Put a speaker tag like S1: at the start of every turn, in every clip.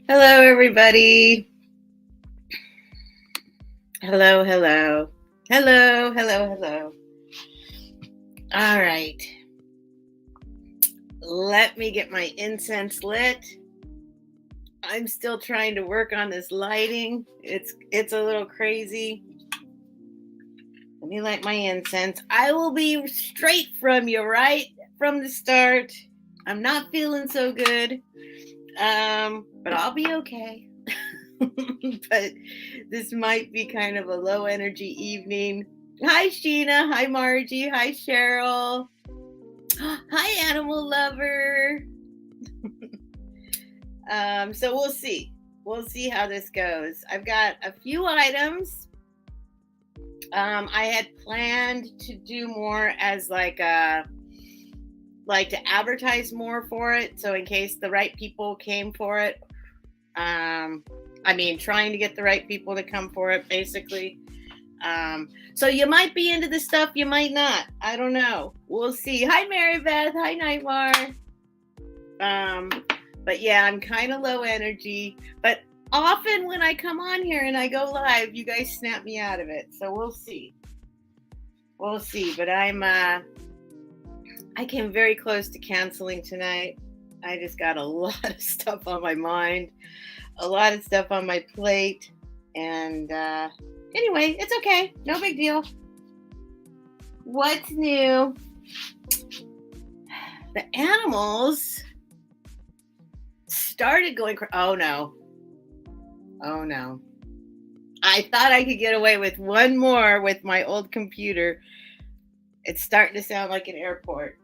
S1: Hello, everybody. Hello, hello. Hello, hello, hello. All right. Let me get my incense lit. I'm still trying to work on this lighting. It's a little crazy. Let me light my incense. I will be straight from you, right from the start. I'm not feeling so good. But I'll be okay. But this might be kind of a low energy evening. Hi, Sheena. Hi, Margie. Hi, Cheryl. Hi, animal lover. So we'll see. We'll see how this goes. I've got a few items. I had planned to do more as like to advertise more for it. So in case the right people came for it. Trying to get the right people to come for it, basically. So you might be into this stuff, you might not. I don't know. We'll see. Hi, Mary Beth. Hi, Nightmare. But yeah, I'm kind of low energy. But often when I come on here and I go live, you guys snap me out of it. So we'll see. We'll see. But I came very close to canceling tonight. I just got a lot of stuff on my mind, a lot of stuff on my plate. And anyway, it's okay. No big deal. What's new? The animals started going. Oh no. I thought I could get away with one more with my old computer. It's starting to sound like an airport.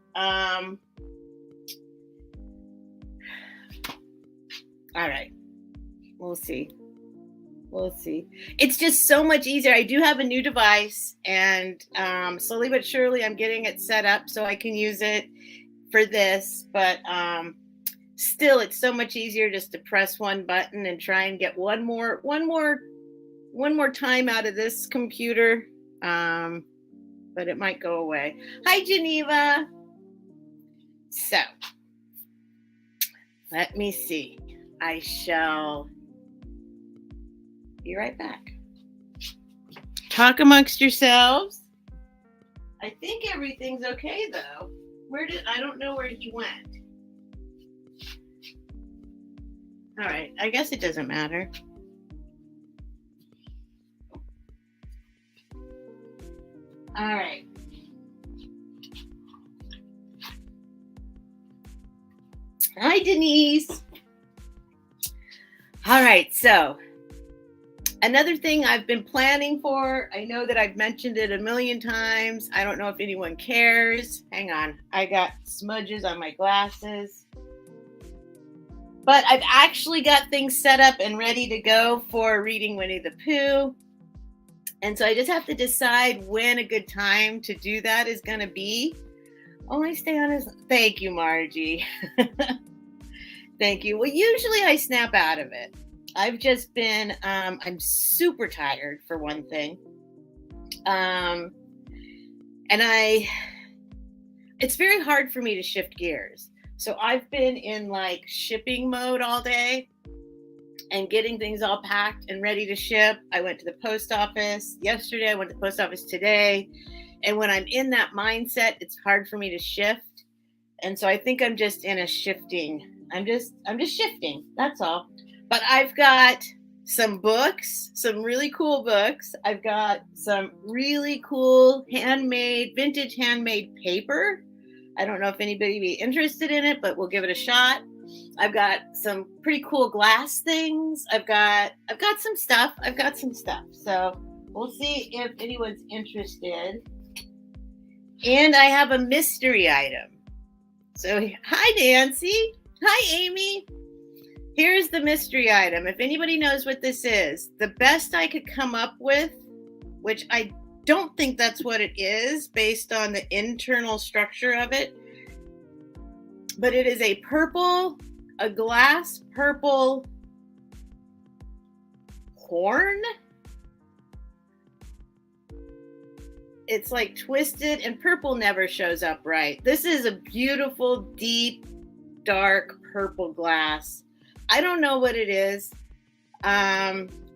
S1: All right. We'll see. It's just so much easier. I do have a new device, and slowly but surely I'm getting it set up so I can use it for this. But still, it's so much easier just to press one button and try and get one more time out of this computer. But it might go away. Hi, Geneva. So let me see. I shall be right back. Talk amongst yourselves. I think everything's okay though. I don't know where he went. All right, I guess it doesn't matter. All right. Hi, Denise. All right, so another thing I've been planning for, I know that I've mentioned it a million times. I don't know if anyone cares. Hang on, I got smudges on my glasses. But I've actually got things set up and ready to go for reading Winnie the Pooh. And so I just have to decide when a good time to do that is going to be. Only stay on his... Thank you, Margie. Thank you. Well, usually I snap out of it. I've just been, I'm super tired for one thing. And it's very hard for me to shift gears. So I've been in like shipping mode all day and getting things all packed and ready to ship. I went to the post office yesterday. I went to the post office today. And when I'm in that mindset, it's hard for me to shift. And so I think I'm just in a shifting. I'm just shifting. That's all. But I've got some books, some really cool books. I've got some really cool vintage handmade paper. I don't know if anybody would be interested in it, but we'll give it a shot. I've got some pretty cool glass things. I've got some stuff. So we'll see if anyone's interested. And I have a mystery item. So hi, Nancy. Hi, Amy. Here's the mystery item. If anybody knows what this is, the best I could come up with, which I don't think that's what it is based on the internal structure of it, but it is a glass purple horn. It's like twisted, and purple never shows up right. This is a beautiful, deep, dark purple glass. I don't know what it is.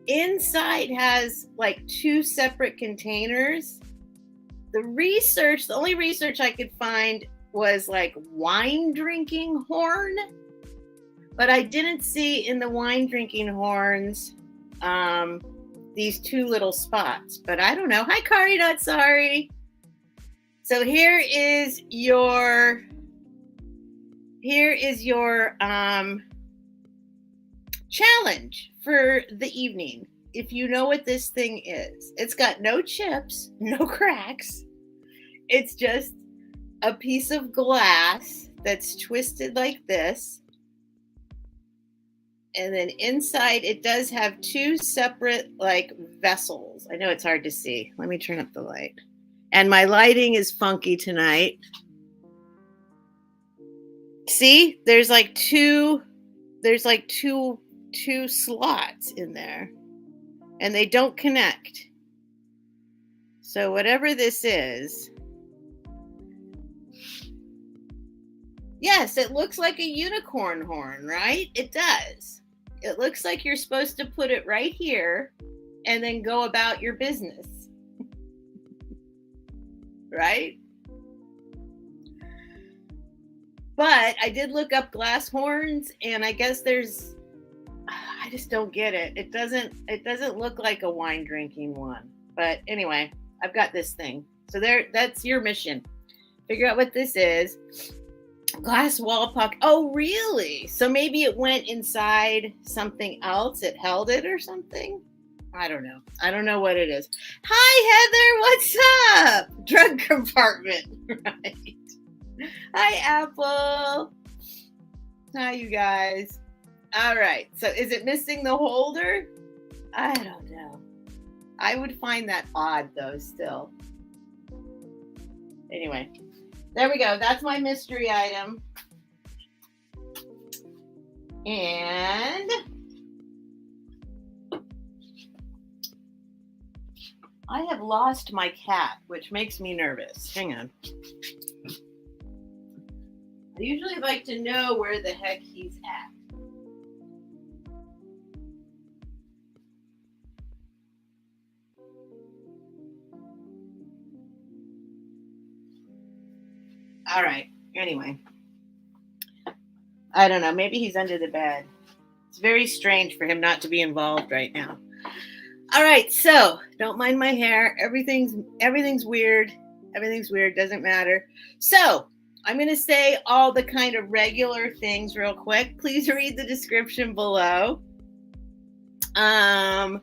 S1: Inside has like 2 separate containers. The only research I could find was like wine drinking horn, but I didn't see in the wine drinking horns these 2 little spots. But I don't know. Hi, Kari, not sorry. So here is your challenge for the evening. If you know what this thing is, it's got no chips, no cracks. It's just a piece of glass that's twisted like this. And then inside it does have 2 separate like vessels. I know it's hard to see. Let me turn up the light. And my lighting is funky tonight. See, there's like two slots in there, and they don't connect. So whatever this is, yes, it looks like a unicorn horn, right? It does. It looks like you're supposed to put it right here and then go about your business. Right? But I did look up glass horns, and I guess I just don't get it. It doesn't look like a wine drinking one. But anyway, I've got this thing. So that's your mission. Figure out what this is. Glass wall puck. Oh, really? So maybe it went inside something else. It held it or something. I don't know. I don't know what it is. Hi, Heather. What's up? Drug compartment. Right. Hi, Apple. Hi, you guys. All right. So is it missing the holder? I don't know. I would find that odd, though, still. Anyway, there we go. That's my mystery item. And I have lost my cat, which makes me nervous. Hang on. I usually like to know where the heck he's at. All right. Anyway. I don't know. Maybe he's under the bed. It's very strange for him not to be involved right now. All right. So don't mind my hair. Everything's weird. Everything's weird. Doesn't matter. So I'm going to say all the kind of regular things real quick. Please read the description below. And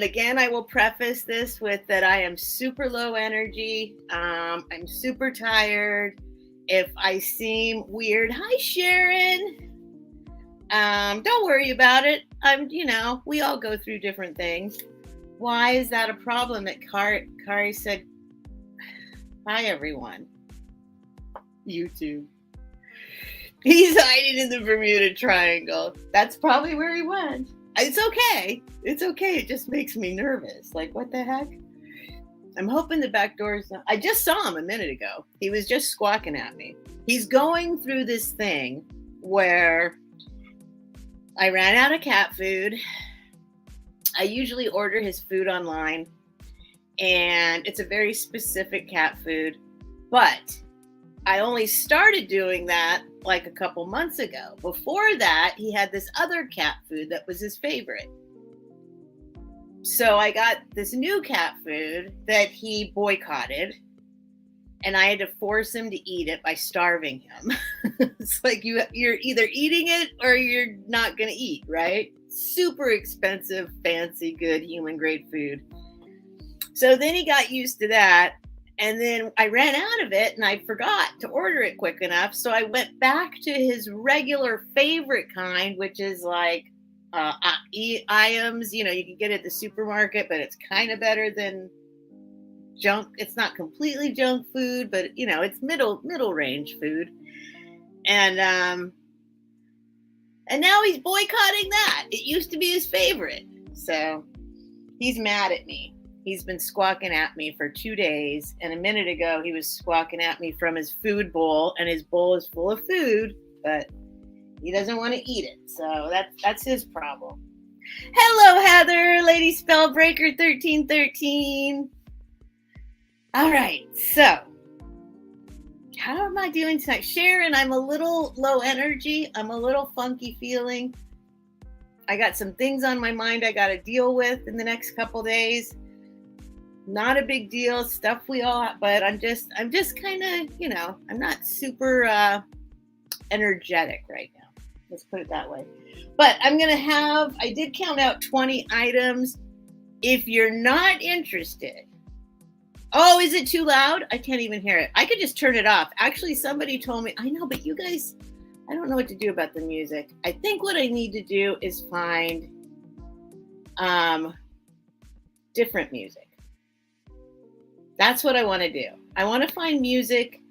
S1: again, I will preface this with that I am super low energy. I'm super tired. If I seem weird, hi, Sharon. Don't worry about it. We all go through different things. Why is that a problem that Kari said, hi, everyone. YouTube. He's hiding in the Bermuda Triangle. That's probably where he went. It's okay. It's okay. It just makes me nervous. Like, what the heck? I'm hoping the back door is not. I just saw him a minute ago. He was just squawking at me. He's going through this thing where I ran out of cat food. I usually order his food online, and it's a very specific cat food. But I only started doing that like a couple months ago. Before that, he had this other cat food that was his favorite. So I got this new cat food that he boycotted, and I had to force him to eat it by starving him. It's like you're either eating it or you're not going to eat, right? Super expensive, fancy, good human grade food. So then he got used to that. And then I ran out of it and I forgot to order it quick enough. So I went back to his regular favorite kind, which is like items, you can get it at the supermarket, but it's kind of better than junk. It's not completely junk food, but it's middle range food. And now he's boycotting that. It used to be his favorite. So he's mad at me. He's been squawking at me for 2 days. And a minute ago, he was squawking at me from his food bowl. And his bowl is full of food. But He doesn't want to eat it. So that's his problem. Hello, Heather, Lady Spellbreaker 1313. All right, so how am I doing tonight? Sharon, I'm a little low energy. I'm a little funky feeling. I got some things on my mind I got to deal with in the next couple days. Not a big deal, stuff we all have, but I'm just kind of, I'm not super energetic right now. Let's put it that way. But I did count out 20 items. If you're not interested, oh, is it too loud? I can't even hear it. I could just turn it off. Actually, somebody told me, I know, but you guys, I don't know what to do about the music. I think what I need to do is find different music. That's what I want to do. I want to find music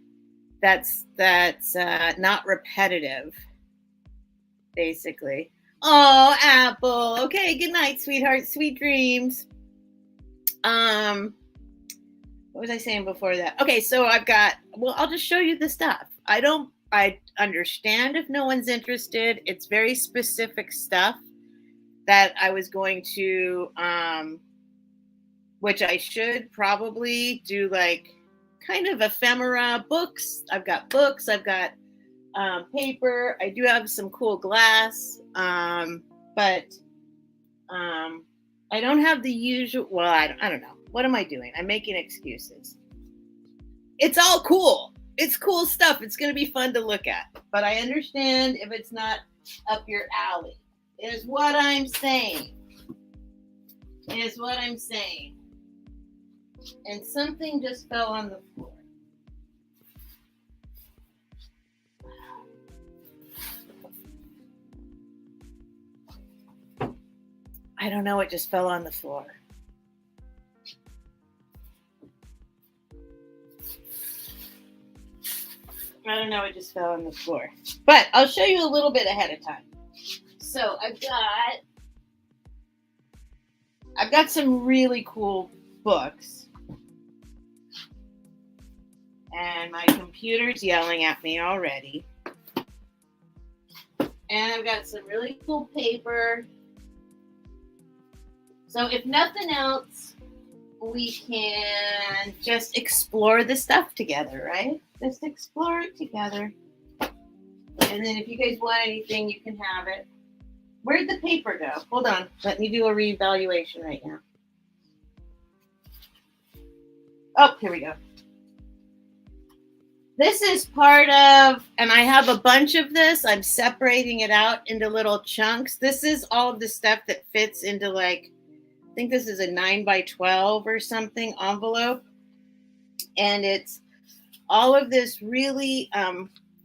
S1: that's not repetitive, basically. Oh, Apple. Okay, good night, sweetheart. Sweet dreams. What was I saying before that? Okay, so I'll just show you the stuff. I understand if no one's interested. It's very specific stuff that I was going to, which I should probably do like kind of ephemera books. I've got books, I've got paper. I do have some cool glass, but I don't have the usual, well, I don't know. What am I doing? I'm making excuses. It's all cool. It's cool stuff. It's going to be fun to look at. But I understand if it's not up your alley. Is what I'm saying. And something just fell on the floor. I don't know. It just fell on the floor. I don't know, it just fell on the floor. But I'll show you a little bit ahead of time. So I've got some really cool books. And my computer's yelling at me already. And I've got some really cool paper. So if nothing else, we can just explore the stuff together, right? Just explore it together. And then if you guys want anything, you can have it. Where'd the paper go? Hold on. Let me do a reevaluation right now. Oh, here we go. This is part of, and I have a bunch of this. I'm separating it out into little chunks. This is all of the stuff that fits into like, I think this is a 9x12 or something envelope. And it's all of this really,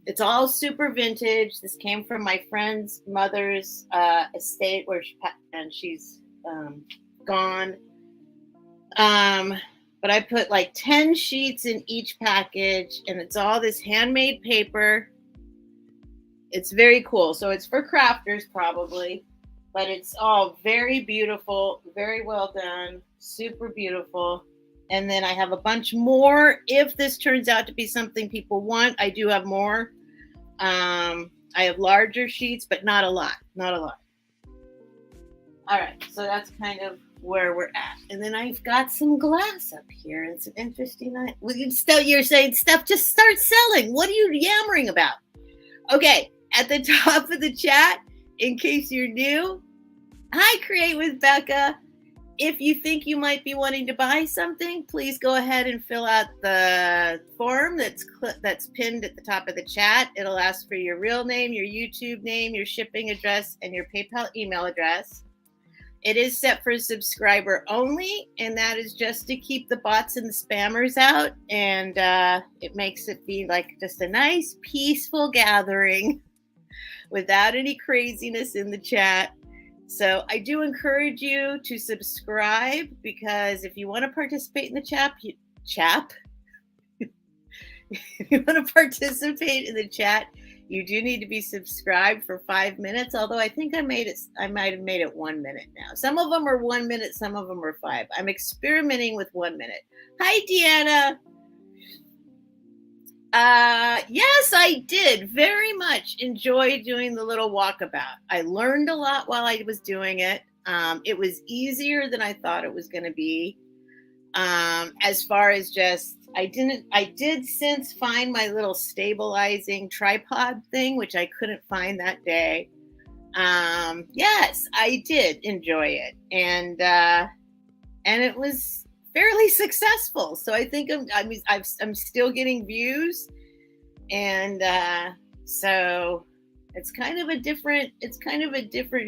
S1: it's all super vintage. This came from my friend's mother's estate where she's gone. But I put like 10 sheets in each package, and it's all this handmade paper. It's very cool. So it's for crafters probably, but it's all very beautiful, very well done, super beautiful. And then I have a bunch more. If this turns out to be something people want, I do have more. I have larger sheets, but not a lot. All right, so that's kind of where we're at. And then I've got some glass up here and some interesting. You're saying, Steph, just start selling. What are you yammering about? Okay, at the top of the chat, in case you're new, hi, Create with Becca. If you think you might be wanting to buy something, please go ahead and fill out the form that's pinned at the top of the chat. It'll ask for your real name, your YouTube name, your shipping address, and your PayPal email address. It is set for subscriber only, and that is just to keep the bots and the spammers out. And it makes it be like just a nice, peaceful gathering without any craziness in the chat. So I do encourage you to subscribe, because if you want to participate in the if you want to participate in the chat, you do need to be subscribed for 5 minutes. Although I think I might have made it 1 minute now. Some of them are 1 minute, some of them are 5. I'm experimenting with 1 minute. Hi, Deanna. Yes, I did very much enjoy doing the little walkabout. I learned a lot while I was doing it. It was easier than I thought it was going to be. As far as just, I did since find my little stabilizing tripod thing, which I couldn't find that day. Yes, I did enjoy it. And it was fairly successful. So I think I'm still getting views, and so it's kind of a different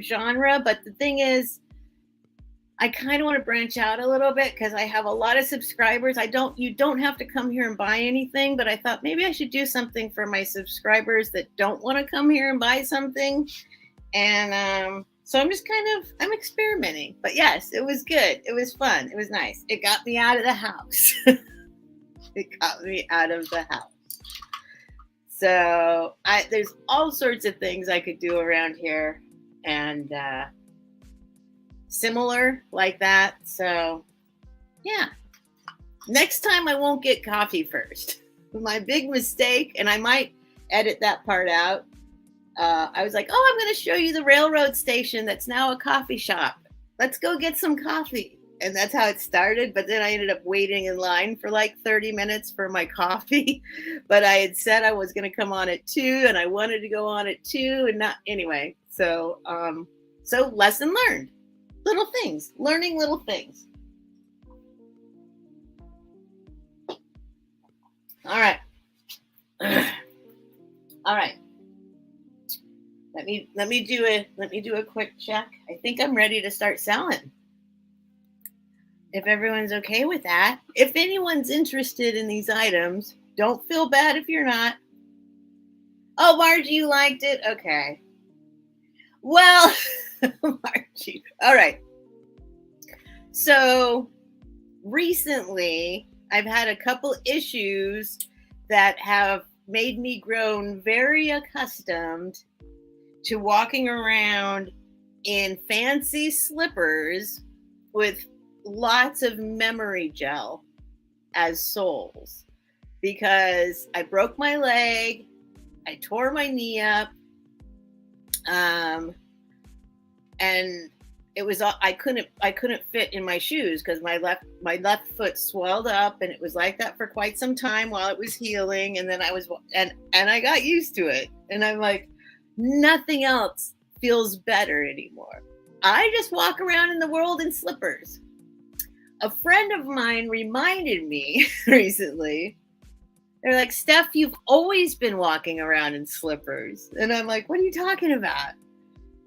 S1: genre. But the thing is, I kind of want to branch out a little bit because I have a lot of subscribers. You don't have to come here and buy anything, but I thought maybe I should do something for my subscribers that don't want to come here and buy something. And so I'm experimenting. But yes, it was good. It was fun. It was nice. It got me out of the house. It got me out of the house. So there's all sorts of things I could do around here, and similar like that. So yeah, next time I won't get coffee first. My big mistake, and I might edit that part out. I was like, oh, I'm going to show you the railroad station that's now a coffee shop. Let's go get some coffee. And that's how it started. But then I ended up waiting in line for like 30 minutes for my coffee. But I had said I was going to come on at 2, and I wanted to go on at 2, and not anyway. So lesson learned. Little things, learning little things. All right. All right. Let me do a quick check. I think I'm ready to start selling. If everyone's okay with that. If anyone's interested in these items, don't feel bad if you're not. Oh, Margie, you liked it? Okay. Well, Margie. All right. So recently, I've had a couple issues that have made me grown very accustomed to walking around in fancy slippers with lots of memory gel as soles, because I broke my leg, I tore my knee up, and it was I couldn't fit in my shoes because my left foot swelled up, and it was like that for quite some time while it was healing. And then I got used to it, and I'm like, nothing else feels better anymore. I just walk around in the world in slippers. A friend of mine reminded me recently. They're like, Steph, you've always been walking around in slippers. And I'm like, what are you talking about?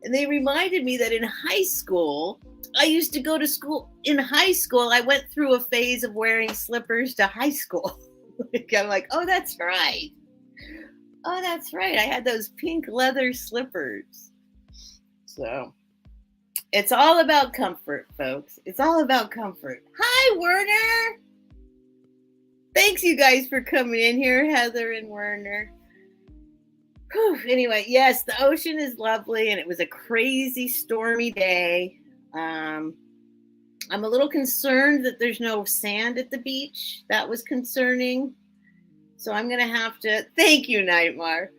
S1: And they reminded me that in high school, I used to go to school. In high school, I went through a phase of wearing slippers to high school. I'm like, oh, that's right. Oh, that's right. I had those pink leather slippers. So it's all about comfort, folks. It's all about comfort. Hi, Werner. Thanks, you guys, for coming in here, Heather and Werner. Whew. Anyway, yes, the ocean is lovely, and it was a crazy stormy day. I'm a little concerned that there's no sand at the beach. That was concerning. So I'm going to have to, thank you, Nightmare.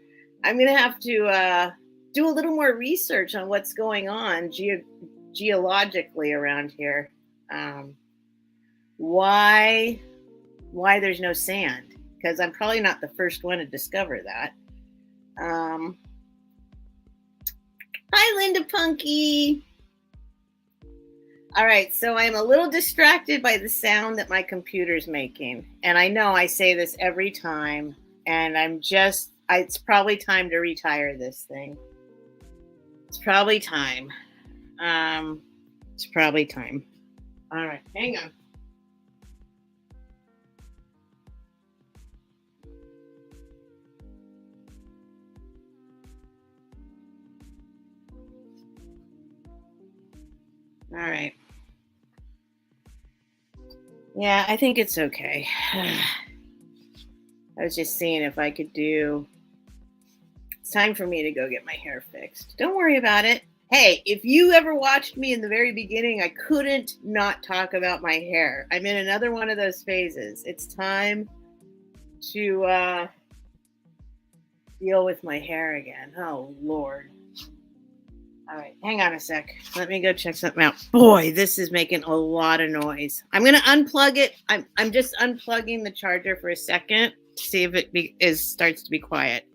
S1: I'm going to have to do a little more research on what's going on geologically around here. Why there's no sand, because I'm probably not the first one to discover that. Hi, Linda Punky. All right, so I'm a little distracted by the sound that my computer's making. And I know I say this every time, and it's probably time to retire this thing. It's probably time. It's probably time. All right, hang on. All right. Yeah, I think it's okay. I was just seeing if I could do... It's time for me to go get my hair fixed. Don't worry about it. Hey, if you ever watched me in the very beginning, I couldn't not talk about my hair. I'm in another one of those phases. It's time to deal with my hair again. Oh, Lord. All right, hang on a sec. Let me go check something out. Boy, this is making a lot of noise. I'm going to unplug it. I'm just unplugging the charger for a second to see if it starts to be quiet.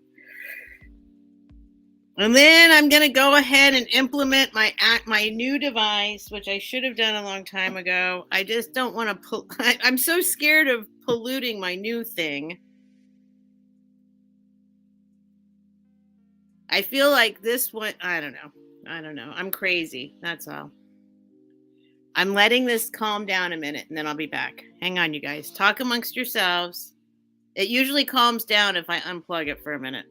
S1: And then I'm going to go ahead and implement my new device, which I should have done a long time ago. I just don't want to I'm so scared of polluting my new thing. I feel like this one, I don't know. I'm crazy. That's all. I'm letting this calm down a minute and then I'll be back. Hang on, you guys. Talk amongst yourselves. It usually calms down if I unplug it for a minute.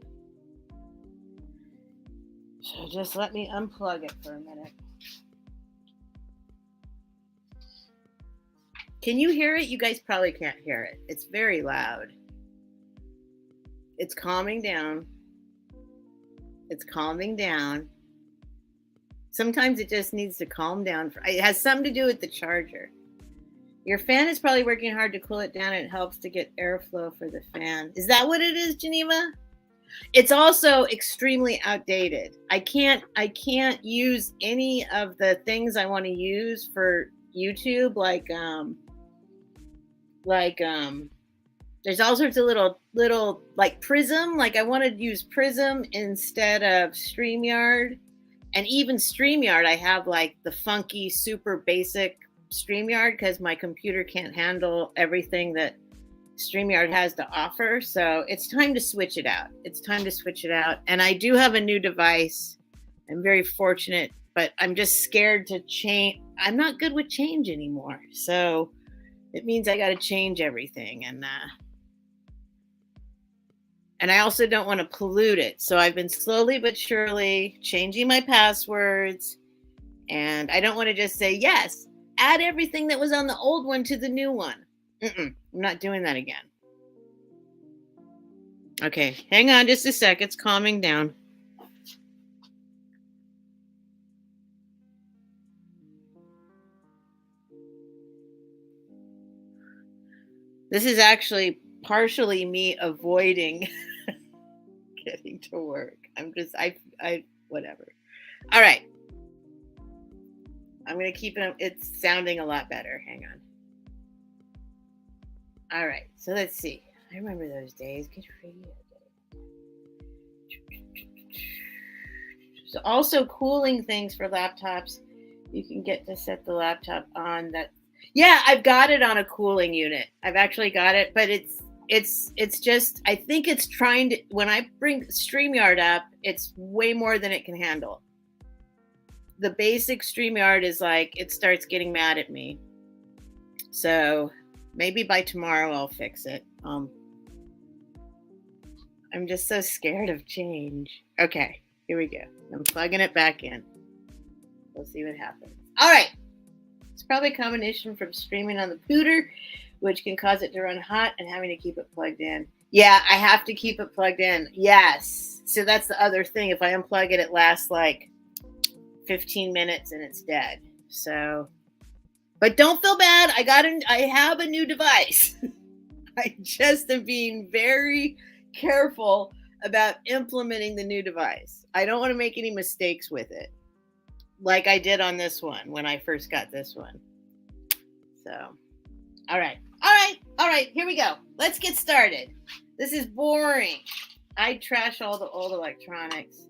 S1: So just let me unplug it for a minute. Can you hear it? You guys probably can't hear it. It's very loud. It's calming down. It's calming down. Sometimes it just needs to calm down. It has something to do with the charger. Your fan is probably working hard to cool it down. It helps to get airflow for the fan. Is that what it is, Geneva? It's also extremely outdated. I can't use any of the things I want to use for YouTube, like there's all sorts of little like Prism. Like I want to use Prism instead of StreamYard. And even StreamYard, I have like the funky, super basic StreamYard because my computer can't handle everything that StreamYard has to offer. So it's time to switch it out. And I do have a new device. I'm very fortunate, but I'm just scared to change. I'm not good with change anymore. So it means I got to change everything. And I also don't want to pollute it. So I've been slowly but surely changing my passwords. And I don't want to just say, yes, add everything that was on the old one to the new one. I'm not doing that again. Okay, hang on just a sec. It's calming down. This is actually partially me avoiding getting to work. Whatever. All right. I'm going to keep it. It's sounding a lot better. Hang on. All right. So let's see. I remember those days. Good for you. So also cooling things for laptops. You can get to set the laptop on that. Yeah, I've got it on a cooling unit. I've actually got it, but it's just, I think it's trying to, when I bring StreamYard up, it's way more than it can handle. The basic StreamYard is like, it starts getting mad at me. So maybe by tomorrow I'll fix it. I'm just so scared of change. Okay, here we go. I'm plugging it back in. We'll see what happens. All right. It's probably a combination from streaming on the pooter, which can cause it to run hot, and having to keep it plugged in. Yeah, I have to keep it plugged in. Yes. So that's the other thing. If I unplug it, it lasts like 15 minutes and it's dead. So, but don't feel bad. I have a new device. I just am being very careful about implementing the new device. I don't want to make any mistakes with it, like I did on this one when I first got this one. So, all right. Here we go. Let's get started. This is boring. I trash all the old electronics.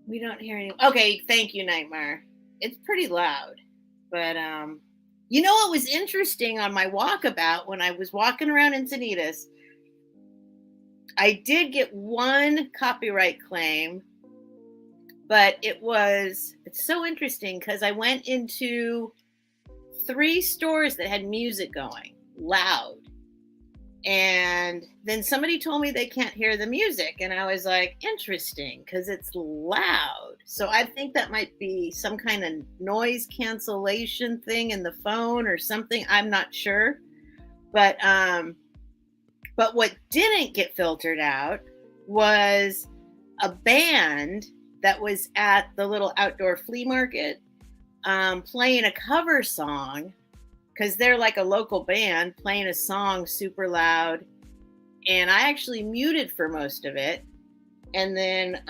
S1: We don't hear any. Okay, thank you, Nightmare. It's pretty loud, but you know what was interesting on my walkabout when I was walking around Encinitas? I did get one copyright claim, but it's so interesting because I went into 3 stores that had music going loud. And then somebody told me they can't hear the music. And I was like, interesting, because it's loud. So I think that might be some kind of noise cancellation thing in the phone or something. I'm not sure. But what didn't get filtered out was a band that was at the little outdoor flea market playing a cover song, because they're like a local band playing a song super loud. and I actually muted for most of it. And then,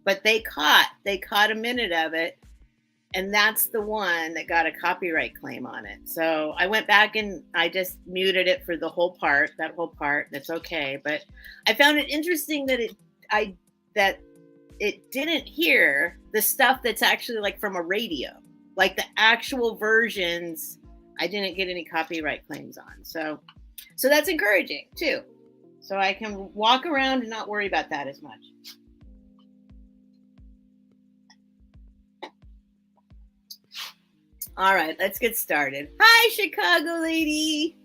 S1: but they caught a minute of it. And that's the one that got a copyright claim on it. So I went back and I just muted it for the whole part, that whole part. That's okay. But I found it interesting that it didn't hear the stuff that's actually like from a radio, like the actual versions. I didn't get any copyright claims on. So that's encouraging too. So I can walk around and not worry about that as much. All right, let's get started. Hi, Chicago lady.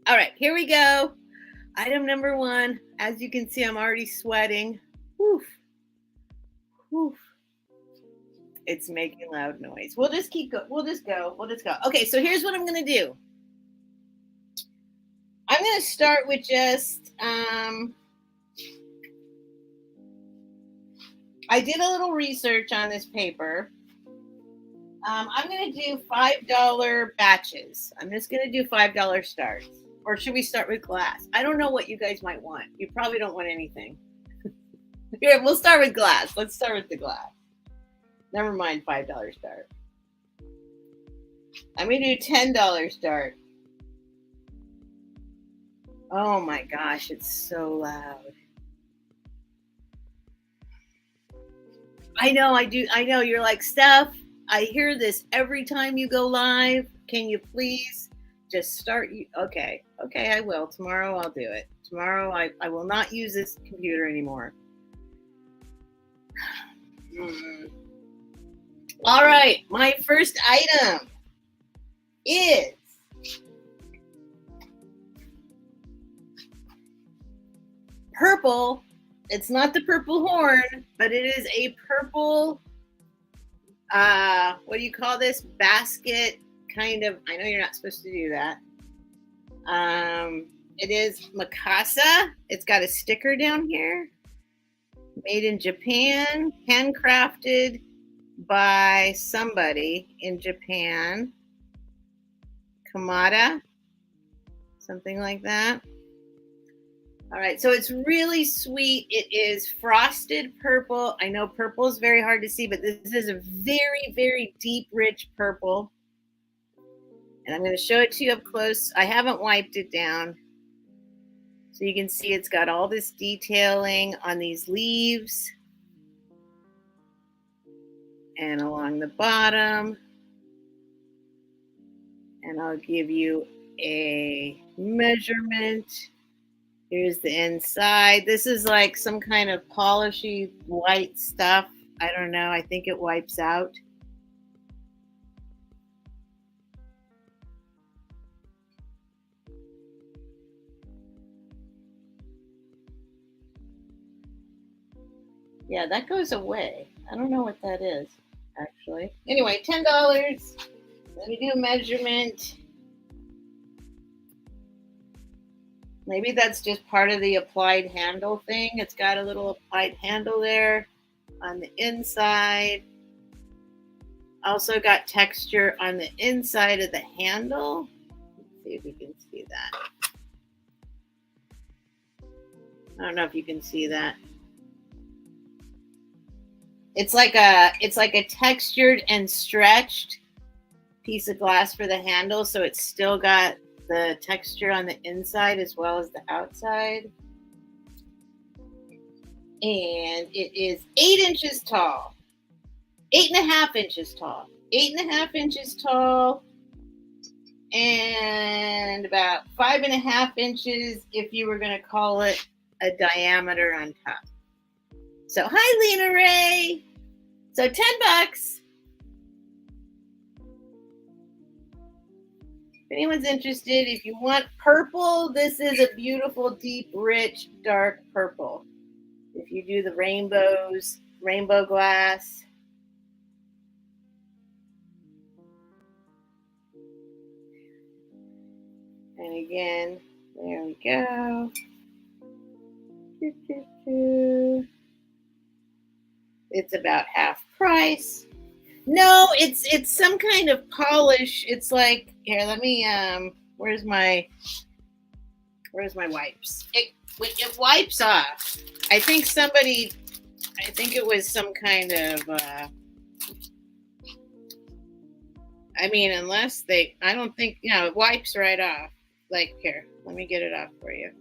S1: All right, here we go. Item number 1. As you can see, I'm already sweating. Woof. Woof. It's making loud noise. We'll just go. Okay, so here's what I'm going to do. I'm going to start with just, I did a little research on this paper. I'm going to do $5 batches. I'm just going to do $5 starts. Or should we start with glass? I don't know what you guys might want. You probably don't want anything. Here, we'll start with glass. Let's start with the glass. Never mind $5 start. I'm going to do $10 start. Oh my gosh, it's so loud. I know, you're like, Steph, I hear this every time you go live. Can you please just start? Okay, I will. Tomorrow I'll do it. Tomorrow I will not use this computer anymore. All right, my first item is purple. It's not the purple horn, but it is a purple, what do you call this? Basket kind of. I know you're not supposed to do that. It is Mikasa. It's got a sticker down here. Made in Japan, handcrafted by somebody in Japan. Kamada, something like that. All right, so it's really sweet. It is frosted purple. I know purple is very hard to see, but this is a very, very deep, rich purple. And I'm going to show it to you up close. I haven't wiped it down. So you can see it's got all this detailing on these leaves and along the bottom. And I'll give you a measurement. Here's the inside. This is like some kind of polishy white stuff. I don't know. I think it wipes out. Yeah, that goes away. I don't know what that is, actually. Anyway, $10. Let me do a measurement. Maybe that's just part of the applied handle thing. It's got a little applied handle there on the inside. Also got texture on the inside of the handle. Let's see if you can see that. I don't know if you can see that. It's like a textured and stretched piece of glass for the handle, so it's still got the texture on the inside as well as the outside. And it is 8 inches tall. 8.5 inches tall. 8.5 inches tall. And about 5.5 inches if you were going to call it a diameter on top. So hi, Lena Ray. So $10. If anyone's interested, if you want purple, this is a beautiful, deep, rich, dark purple. If you do the rainbows, rainbow glass. And again, there we go. It's about half price. No, it's some kind of polish. It's like, here, let me, where's my, Where's my wipes? It wipes off. I think it was some kind of, unless I don't think, it wipes right off. Like, here, let me get it off for you.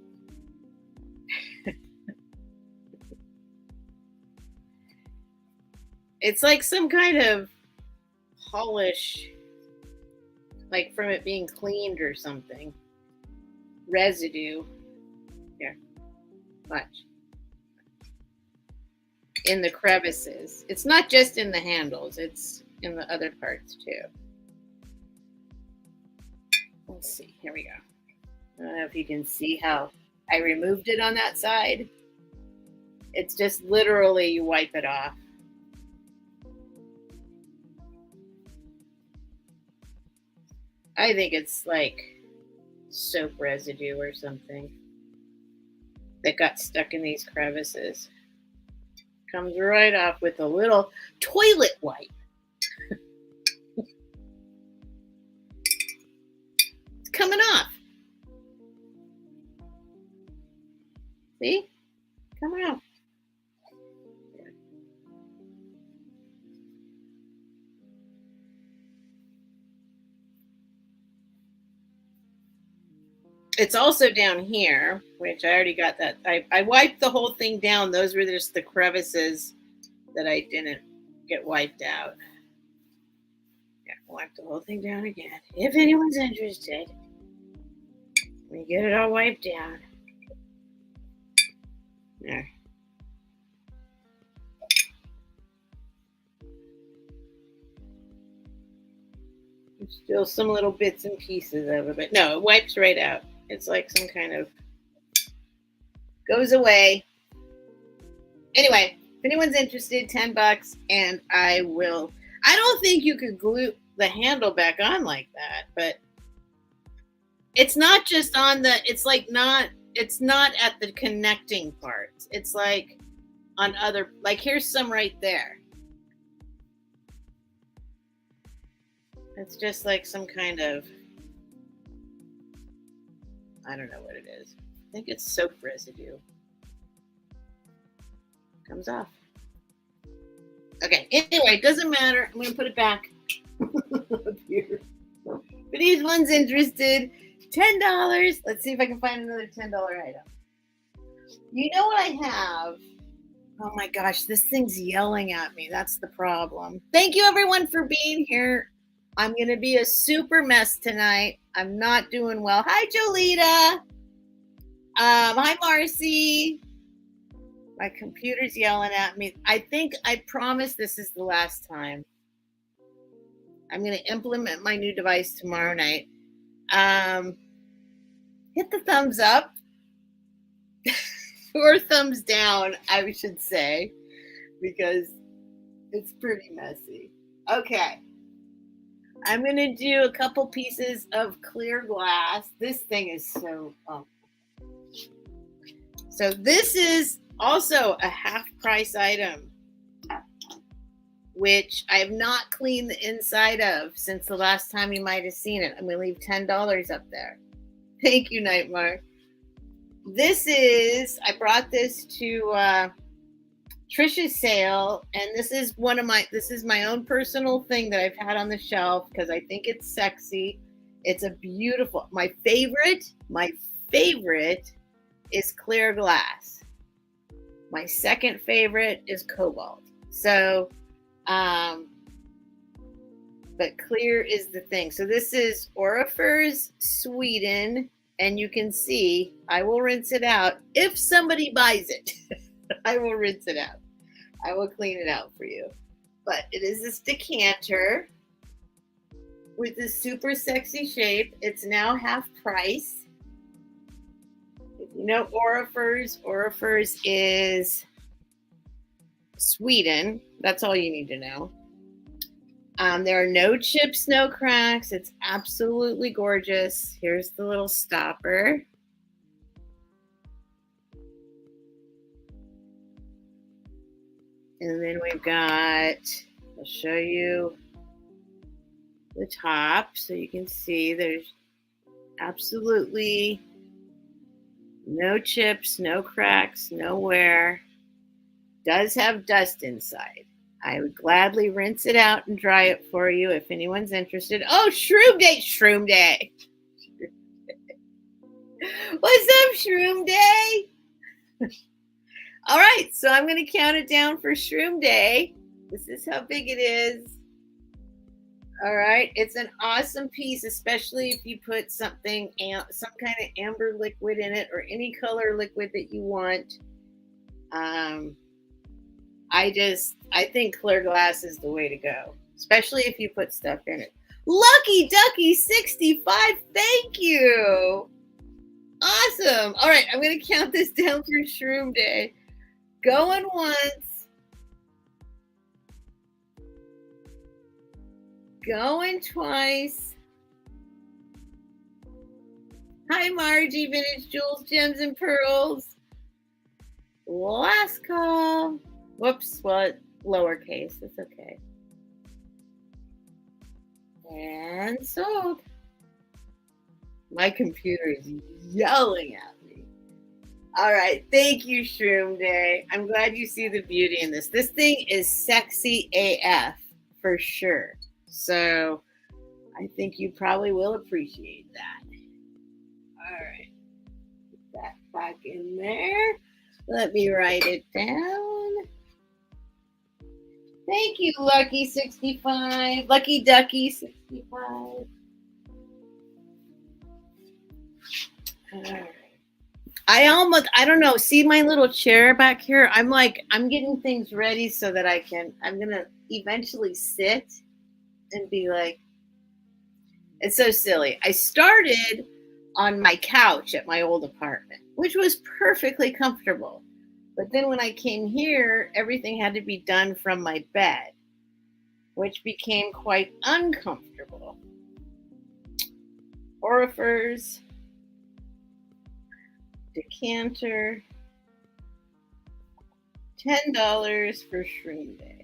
S1: It's like some kind of polish, like from it being cleaned or something. Residue. Here, watch. In the crevices. It's not just in the handles, it's in the other parts too. Let's see, here we go. I don't know if you can see how I removed it on that side. It's just literally you wipe it off. I think it's like soap residue or something that got stuck in these crevices. Comes right off with a little toilet wipe. It's coming off. See? Coming off. It's also down here, which I already got that. I wiped the whole thing down. Those were just the crevices that I didn't get wiped out. Yeah, wipe the whole thing down again. If anyone's interested, let me get it all wiped down. There. There's still some little bits and pieces of it, but no, it wipes right out. It's like some kind of goes away. Anyway, if anyone's interested, $10, and I don't think you could glue the handle back on like that, but it's not just on it's not at the connecting parts. It's like on other, like here's some right there. It's just like some kind of, I don't know what it is. I think it's soap residue. Comes off. Okay, anyway, it doesn't matter. I'm going to put it back up here. If anyone's interested, $10. Let's see if I can find another $10 item. You know what I have? Oh my gosh, this thing's yelling at me. That's the problem. Thank you everyone for being here. I'm going to be a super mess tonight. I'm not doing well. Hi, Jolita. Hi, Marcy. My computer's yelling at me. I promise this is the last time. I'm going to implement my new device tomorrow night. Hit the thumbs up or thumbs down, I should say, because it's pretty messy. Okay. I'm going to do a couple pieces of clear glass. This thing is so... So this is also a half price item, which I have not cleaned the inside of since the last time you might have seen it. I'm going to leave $10 up there. Thank you, Nightmare. I brought this to Trisha's sale, and this is my own personal thing that I've had on the shelf because I think it's sexy. It's a beautiful, my favorite is clear glass. My second favorite is cobalt. So, but clear is the thing. So this is Orifers, Sweden, and you can see, I will rinse it out. If somebody buys it, I will rinse it out. I will clean it out for you. But it is this decanter with this super sexy shape. It's now half price. If you know Orifers is Sweden. That's all you need to know. There are no chips, no cracks. It's absolutely gorgeous. Here's the little stopper. And then we've got, I'll show you the top so you can see there's absolutely No chips, no cracks, no wear. Does have dust inside. I would gladly rinse it out and dry it for you if anyone's interested. Oh, Shroom Day! Shroom Day! What's up, Shroom Day? All right, so I'm going to count it down for Shroom Day. This is how big it is. All right, it's an awesome piece, especially if you put something, some kind of amber liquid in it or any color liquid that you want. I think clear glass is the way to go, especially if you put stuff in it. Lucky Ducky 65, thank you. Awesome. All right, I'm going to count this down for Shroom Day. Going once. Going twice. Hi, Margie, Vintage Jewels, Gems, and Pearls. Last call. Whoops, well, lowercase. It's okay. And sold. My computer is yelling at me. All right. Thank you, Shroom Day. I'm glad you see the beauty in this. This thing is sexy AF for sure. So I think you probably will appreciate that. All right. Put that back in there. Let me write it down. Thank you, Lucky 65. Lucky Ducky 65. All right. I don't know. See my little chair back here? I'm getting things ready so that I'm going to eventually sit and be like, it's so silly. I started on my couch at my old apartment, which was perfectly comfortable. But then when I came here, everything had to be done from my bed, which became quite uncomfortable. Orifers, decanter, $10 for Shroom Day.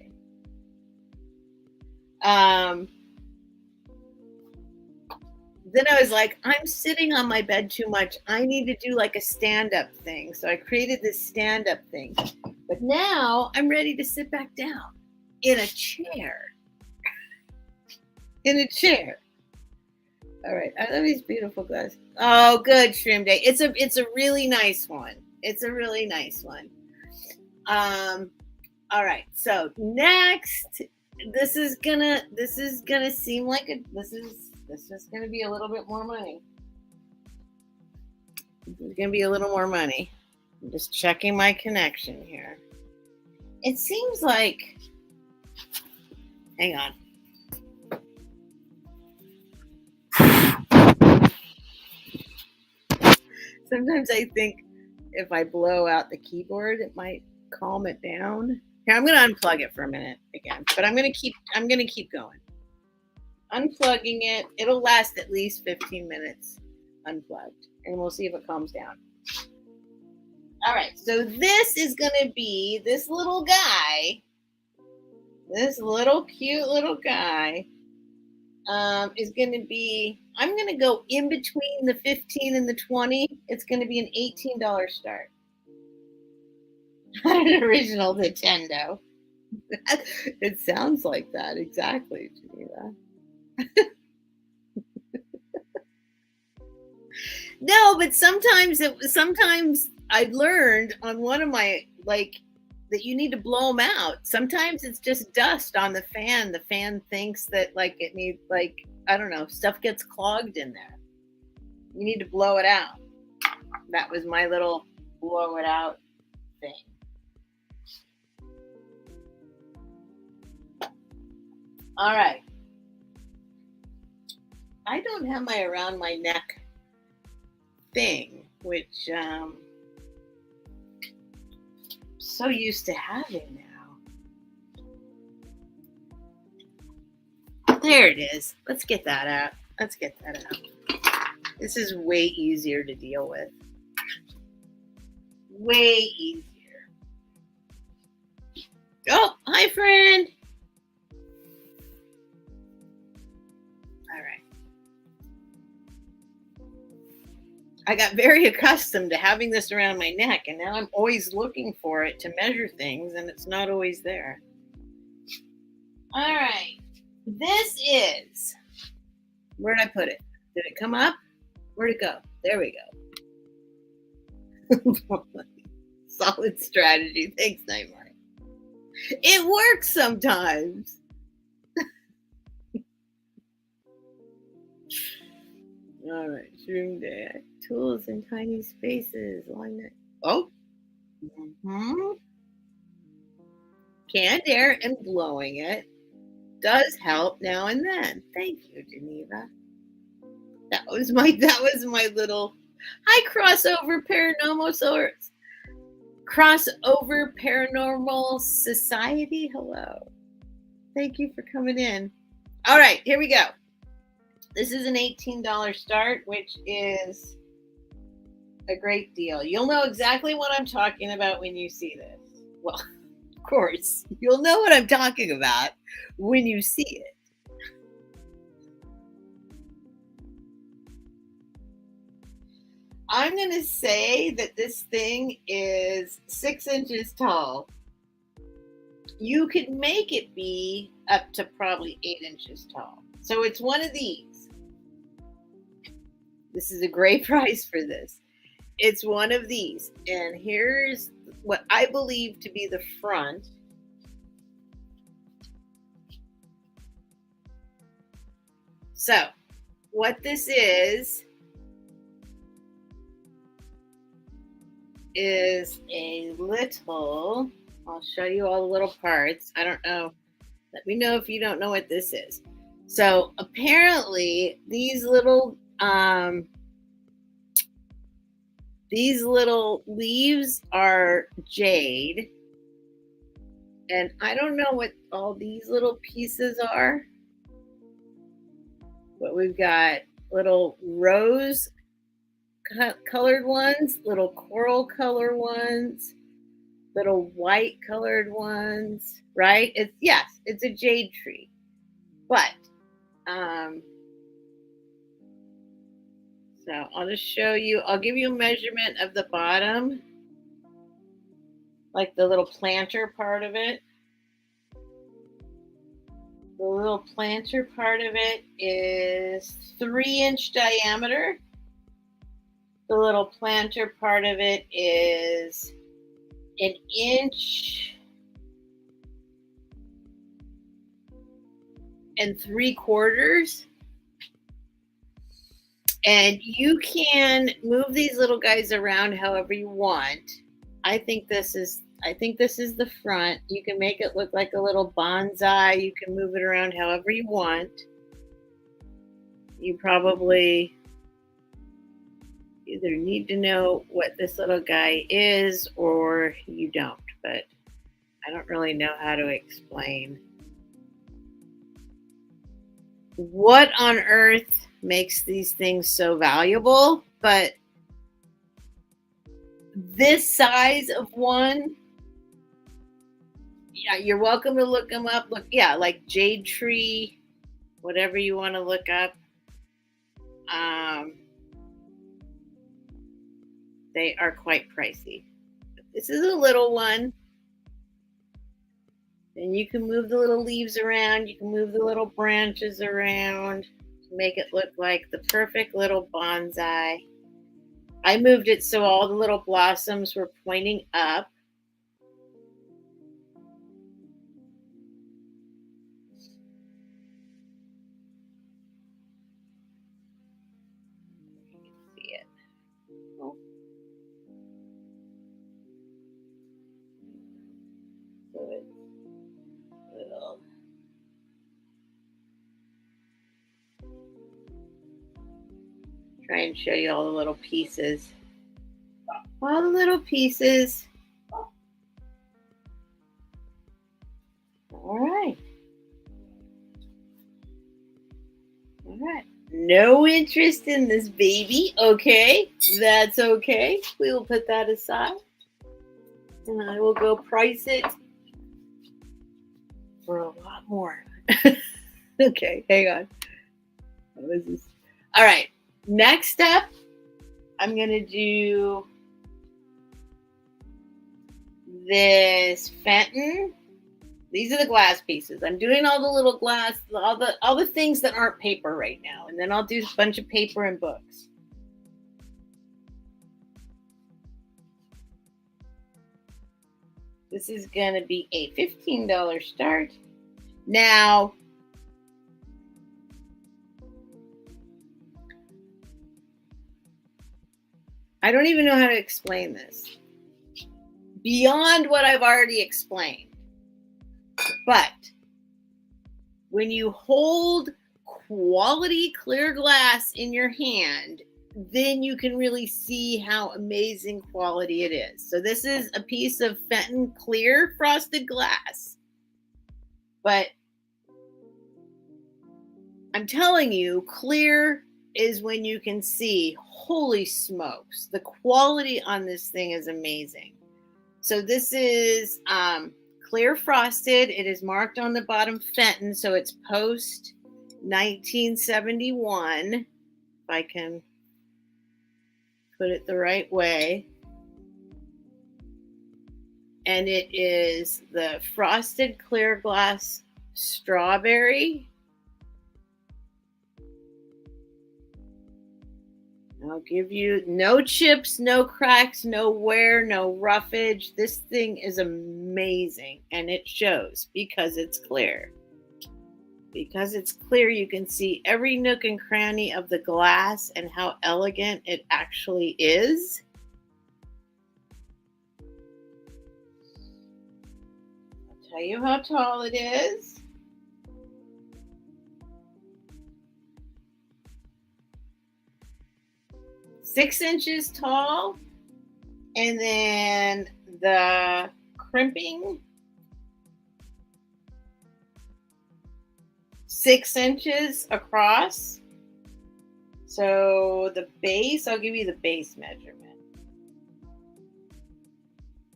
S1: Then I was like, I'm sitting on my bed too much. I need to do like a stand-up thing. So I created this stand-up thing. But now I'm ready to sit back down in a chair. In a chair. All right. I love these beautiful glasses. Oh, good, Shroom Day. It's a really nice one. It's a really nice one. All right. So next, this is gonna seem like this is going to be a little bit more money. This is going to be a little more money. I'm just checking my connection here. It seems like, hang on. Sometimes I think if I blow out the keyboard, it might calm it down. Here, I'm going to unplug it for a minute again, but I'm going to keep going. Unplugging it. It'll last at least 15 minutes unplugged, and we'll see if it calms down. All right, so this is going to be this little guy, this little cute little guy is going to be, I'm going to go in between the 15 and the 20. It's going to be an $18 start. Not an original Nintendo. It sounds like that exactly, Geneva. No, but sometimes I've learned on one of my that you need to blow them out. Sometimes it's just dust on the fan. The fan thinks that it needs I don't know, stuff gets clogged in there. You need to blow it out. That was my little blow it out thing. All right. I don't have my around my neck thing, which I'm so used to having now. There it is. Let's get that out. This is way easier to deal with. Way easier. Oh, hi, friend. I got very accustomed to having this around my neck, and now I'm always looking for it to measure things, and it's not always there. All right. This is, where did I put it? Did it come up? Where'd it go? There we go. Solid strategy. Thanks, Nightmare. It works sometimes. All right, shroom day. Tools in tiny spaces. Long neck. Oh. Canned air and blowing it does help now and then. Thank you, Geneva. That was my little hi crossover paranormal society. Hello. Thank you for coming in. All right, here we go. This is an $18 start, which is a great deal. You'll know exactly what I'm talking about when you see this. Well, of course, you'll know what I'm talking about when you see it. I'm going to say that this thing is 6 inches tall. You could make it be up to probably 8 inches tall. So it's one of these. This is a great price for this. It's one of these. And here's what I believe to be the front. So what this is a little, I'll show you all the little parts. I don't know. Let me know if you don't know what this is. So apparently these little leaves are jade. And I don't know what all these little pieces are. But we've got little rose colored ones, little coral color ones, little white colored ones, right? It's a jade tree. But so I'll just show you, I'll give you a measurement of the bottom, like the little planter part of it. The little planter part of it is 3-inch diameter. The little planter part of it is 1 inch and 3/4. And you can move these little guys around however you want. I think this is the front. You can make it look like a little bonsai. You can move it around however you want. You probably either need to know what this little guy is or you don't, but I don't really know how to explain what on earth makes these things so valuable. But this size of one, yeah, you're welcome to look them up. Look, yeah, like jade tree, whatever you want to look up. They are quite pricey. This is a little one. And you can move the little leaves around. You can move the little branches around to make it look like the perfect little bonsai. I moved it so all the little blossoms were pointing up. You can see it. Oh. So it's little. Try and show you all the little pieces. All the little pieces. All right. All right. No interest in this baby. Okay. That's okay. We will put that aside. And I will go price it for a lot more. Okay. Hang on. What is this? All right. Next up I'm going to do this Fenton. These are the glass pieces. I'm doing all the little glass, all the things that aren't paper right now. And then I'll do a bunch of paper and books. This is going to be a $15 start. Now, I don't even know how to explain this beyond what I've already explained. But when you hold quality clear glass in your hand, then you can really see how amazing quality it is. So this is a piece of Fenton clear frosted glass. But I'm telling you, clear is when you can see, holy smokes, the quality on this thing is amazing. So this is clear frosted. It is marked on the bottom Fenton, so it's post 1971. If I can put it the right way. And it is the frosted clear glass strawberry. I'll give you no chips, no cracks, no wear, no roughage. This thing is amazing, and it shows because it's clear. Because it's clear, you can see every nook and cranny of the glass and how elegant it actually is. I'll tell you how tall it is. Six inches tall, and then the crimping 6 inches across. So the base, I'll give you the base measurement,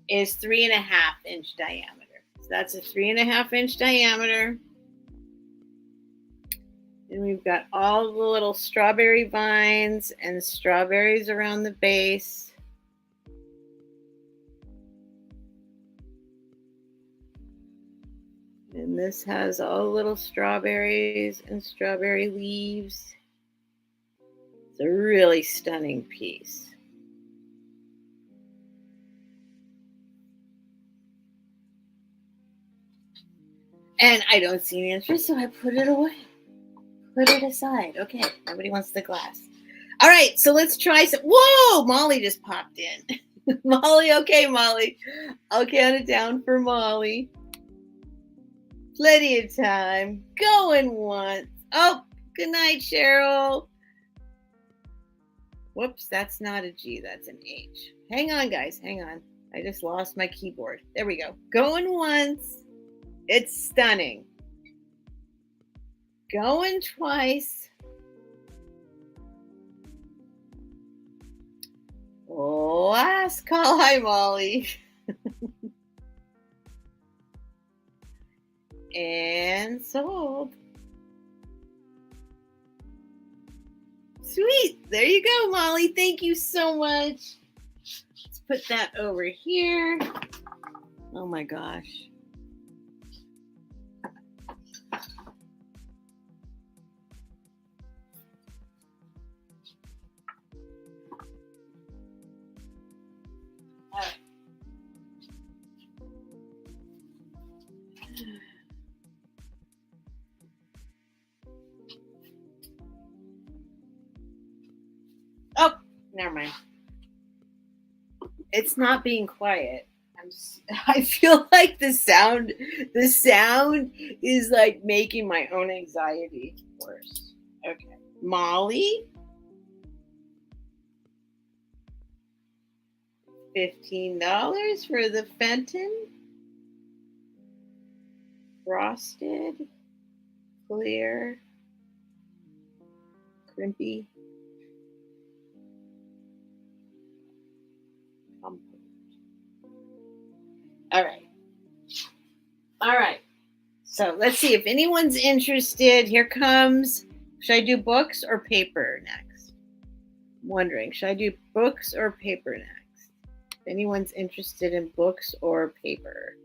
S1: is 3.5 inch diameter. So that's a 3.5 inch diameter. And we've got all the little strawberry vines and strawberries around the base. And this has all the little strawberries and strawberry leaves. It's a really stunning piece. And I don't see an interest, so I put it away. Put it aside. Okay, nobody wants the glass. All right, so let's try some. Whoa, Molly just popped in. Molly, okay, Molly. I'll count it down for Molly. Plenty of time. Going once. Oh, good night, Cheryl. Whoops, that's not a G, that's an H. Hang on, guys, hang on. I just lost my keyboard. There we go. Going once. It's stunning. Going twice. Last call. Hi, Molly. And sold. Sweet. There you go, Molly. Thank you so much. Let's put that over here. Oh my gosh. Oh, never mind. It's not being quiet. I feel like the sound is like making my own anxiety worse. Okay. Molly. $15 for the Fenton. Frosted. Clear. Crimpy. All right. All right. So let's see if anyone's interested. Here comes, should I do books or paper next? I'm wondering, should I do books or paper next? If anyone's interested in books or paper.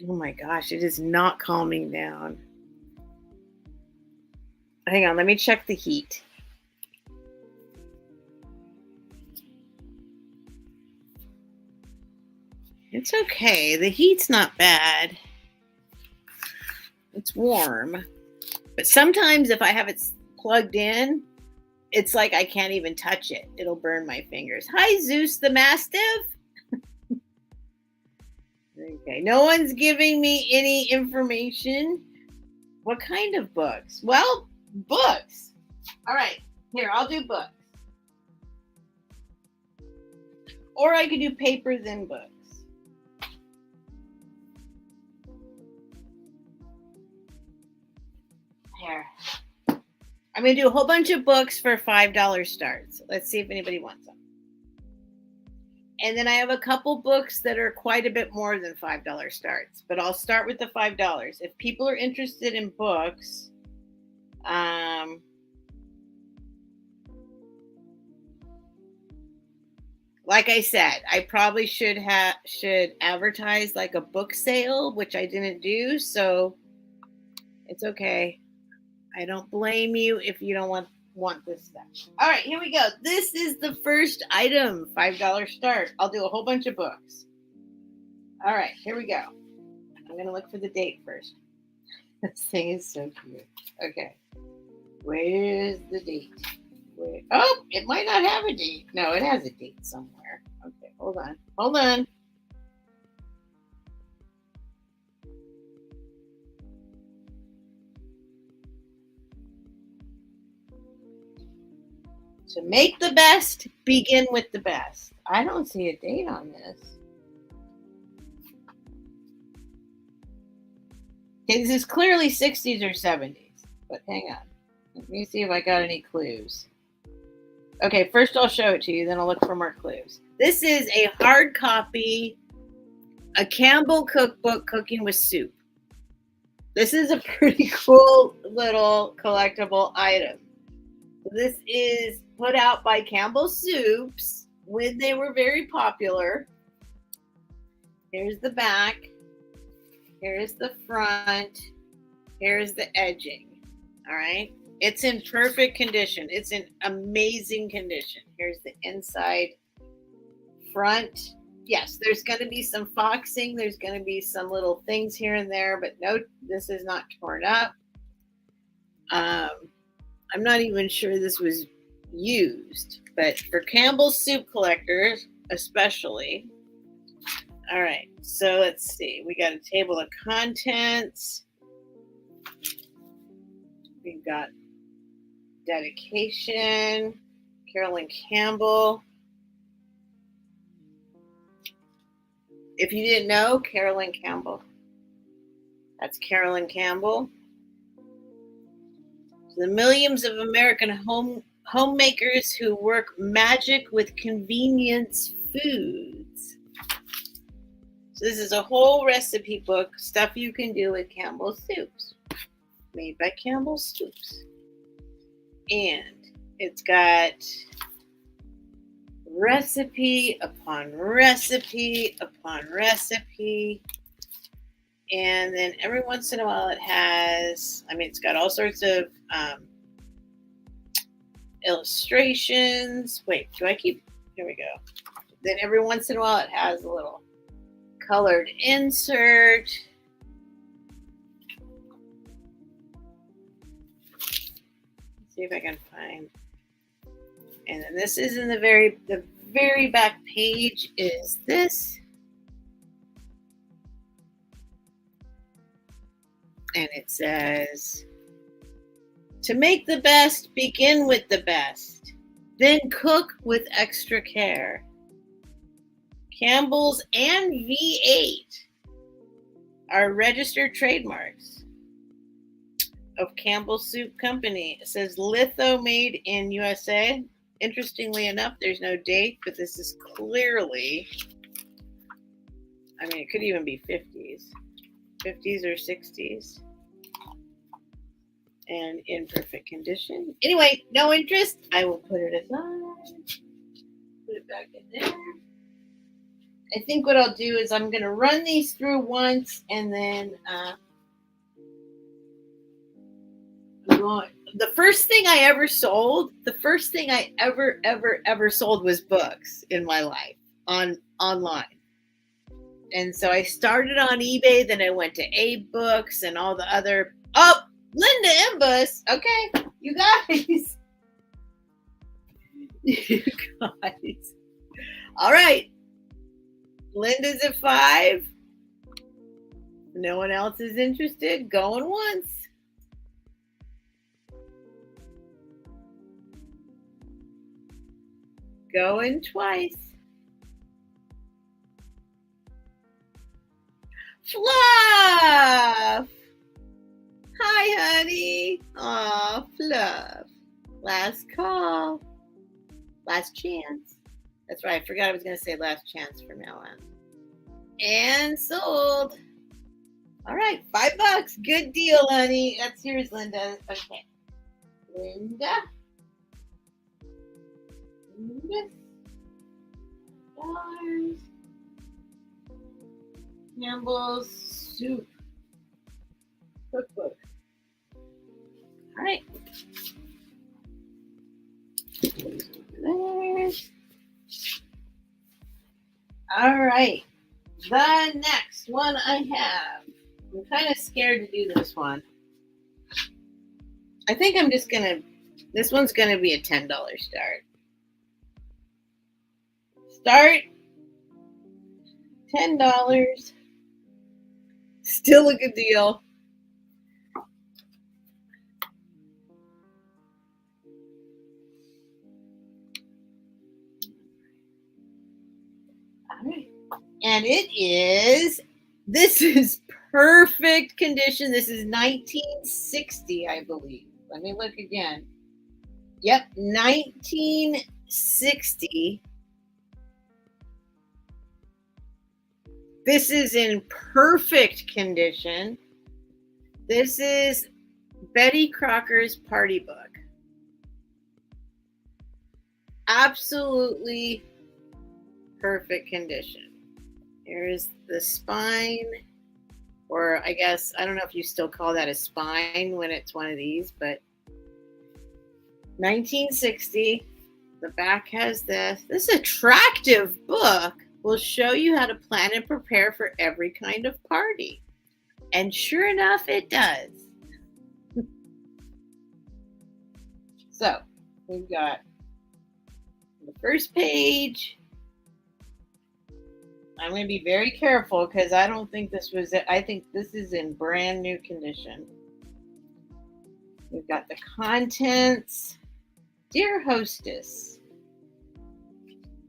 S1: Oh my gosh, it is not calming down. Hang on, let me check the heat. It's okay. The heat's not bad. It's warm. But sometimes if I have it plugged in, it's like I can't even touch it. It'll burn my fingers. Hi, Zeus the Mastiff. Okay, no one's giving me any information. What kind of books? Well, books. All right, here, I'll do books. Or I could do paper then books. Here. I'm going to do a whole bunch of books for $5 starts. Let's see if anybody wants them. And then I have a couple books that are quite a bit more than $5 starts, but I'll start with the $5. If people are interested in books, like I said, I probably should advertise like a book sale, which I didn't do, so it's okay. I don't blame you if you don't want this stuff. All right, here we go. This is the first item, $5 start. I'll do a whole bunch of books. All right, here we go. I'm going to look for the date first. This thing is so cute. Okay. Where's the date? Oh, it might not have a date. No, it has a date somewhere. Okay, hold on. Hold on. To make the best, begin with the best. I don't see a date on this. Okay, this is clearly 60s or 70s, but hang on. Let me see if I got any clues. Okay, first I'll show it to you, then I'll look for more clues. This is a hard copy, a Campbell cookbook, Cooking with Soup. This is a pretty cool little collectible item. This is put out by Campbell Soups when they were very popular. Here's the back. Here's the front. Here's the edging. All right. It's in perfect condition. It's in amazing condition. Here's the inside, front. Yes, there's going to be some foxing. There's going to be some little things here and there, but no, this is not torn up. I'm not even sure this was used, but for Campbell Soup collectors, especially. All right, so let's see. We got a table of contents. We've got dedication, Carolyn Campbell. If you didn't know, Carolyn Campbell. That's Carolyn Campbell. The millions of American homemakers who work magic with convenience foods. So this is a whole recipe book, stuff you can do with Campbell Soups, made by Campbell Soups. And it's got recipe upon recipe upon recipe. And then every once in a while it has, it's got all sorts of illustrations. Wait, here we go. Then every once in a while it has a little colored insert. Let's see if I can find. And then this is in the very back page is this. And it says, to make the best, begin with the best. Then cook with extra care. Campbell's and V8 are registered trademarks of Campbell Soup Company. It says litho made in USA. Interestingly enough, there's no date, but this is clearly, it could even be 50s or 60s. and in perfect condition. Anyway, no interest. I will put it aside. Put it back in there. I think what I'll do is I'm going to run these through once, and then the first thing I ever sold, sold was books in my life online. And so I started on eBay, then I went to Abe Books and all the other. Oh, Linda Imbus. Okay, you guys. You guys. All right. Linda's at 5. No one else is interested. Going once. Going twice. Fluff. Hi, honey. Aw, Fluff. Last call. Last chance. That's right. I forgot I was going to say last chance from now on. And sold. All right. $5. Good deal, honey. That's yours, Linda. Okay. Linda. $5. Campbell's Soup Cookbook. All right. All right. The next one I have. I'm kind of scared to do this one. I think I'm just going to, this one's going to be a $10 start. Start. $10. Still a good deal. All right. And this is perfect condition. This is 1960, I believe. Let me look again. Yep, 1960. This is in perfect condition. This is Betty Crocker's party book. Absolutely perfect condition. Here's the spine, or I guess, I don't know if you still call that a spine when it's one of these, but 1960. The back has this. This attractive book will show you how to plan and prepare for every kind of party. And sure enough, it does. So, we've got the first page. I'm going to be very careful because I don't think this was it. I think this is in brand new condition. We've got the contents. Dear hostess,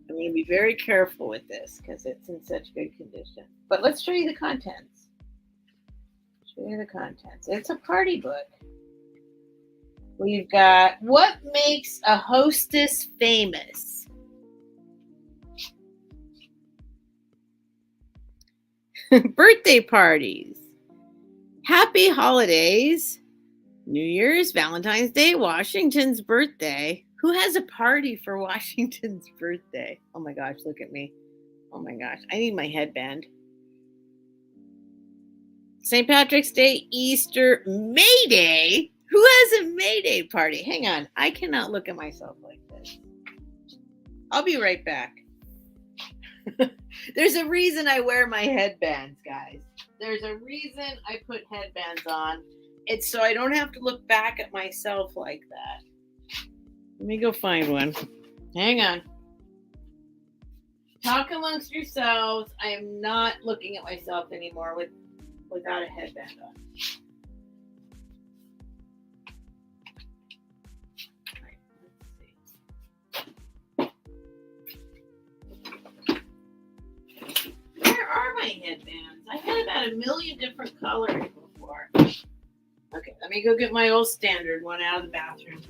S1: I'm going to be very careful with this because it's in such good condition. But let's show you the contents. It's a party book. We've got what makes a hostess famous. Birthday parties. Happy holidays. New Year's, Valentine's Day, Washington's birthday. Who has a party for Washington's birthday? Oh my gosh, look at me. Oh my gosh, I need my headband. St. Patrick's Day, Easter, May Day. Who has a May Day party? Hang on, I cannot look at myself like this. I'll be right back. There's a reason I wear my headbands, guys. There's a reason I put headbands on. It's so I don't have to look back at myself like that. Let me go find one. Hang on. Talk amongst yourselves. I am not looking at myself anymore without a headband on. All right, let's see. Where are my headbands? I had about a million different colors before. Okay, let me go get my old standard one out of the bathroom.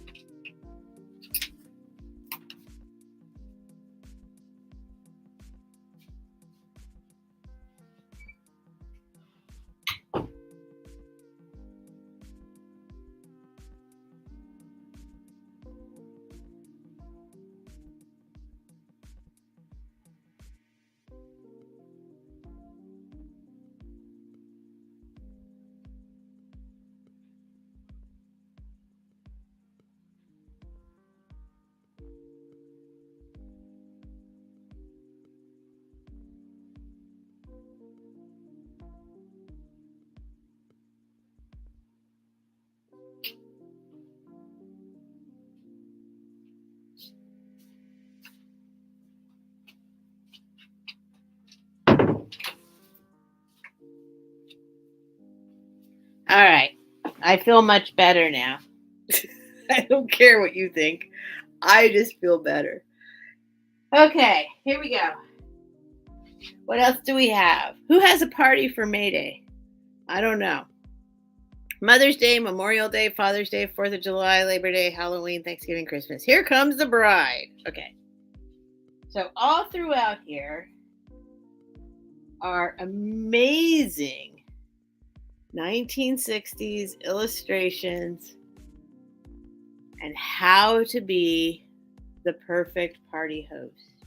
S1: All right. I feel much better now. I don't care what you think. I just feel better. Okay, here we go. What else do we have? Who has a party for May Day? I don't know. Mother's Day, Memorial Day, Father's Day, 4th of July, Labor Day, Halloween, Thanksgiving, Christmas. Here comes the bride. Okay. So all throughout here are amazing 1960s illustrations and how to be the perfect party host.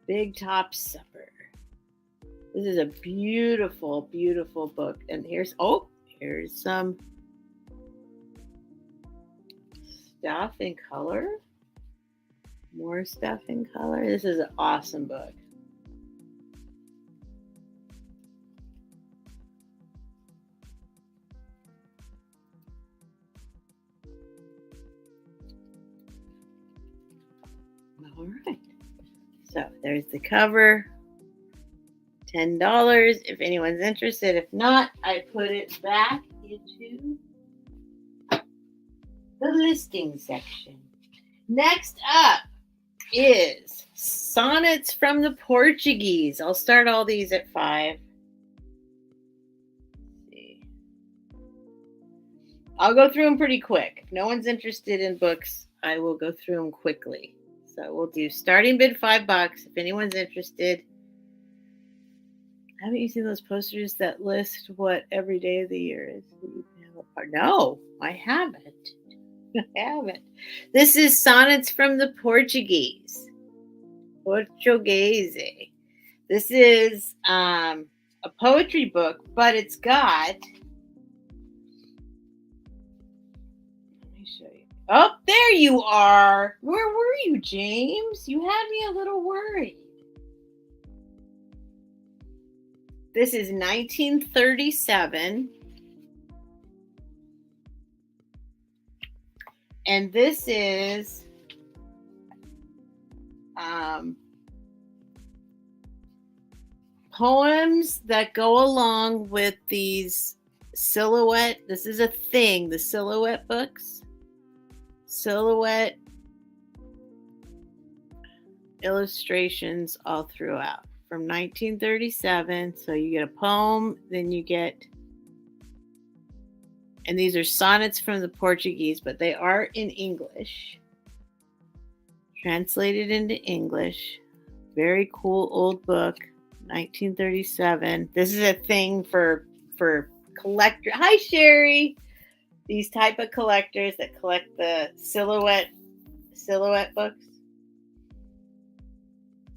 S1: Big Top Supper. This is a beautiful, beautiful book. And here's some stuff in color. More stuff in color. This is an awesome book. All right. So there's the cover. $10 if anyone's interested. If not, I put it back into the listing section. Next up is Sonnets from the Portuguese. I'll start all these at 5. Let's see. I'll go through them pretty quick. If no one's interested in books, I will go through them quickly. So we'll do starting bid $5 if anyone's interested. Haven't you seen those posters that list what every day of the year is? No, I haven't. I haven't. This is Sonnets from the Portuguese. Portuguese. This is a poetry book, but it's got. Let me show you. Oh, there you are. Where were you, James? You had me a little worried. This is 1937. And this is poems that go along with these silhouette. This is a thing, the silhouette books. Silhouette illustrations all throughout. From 1937. So you get a poem, then you get, and these are sonnets from the Portuguese, but they are in English. Translated into English. Very cool old book, 1937. This is a thing for collector. Hi, Sherry. These type of collectors that collect the silhouette books.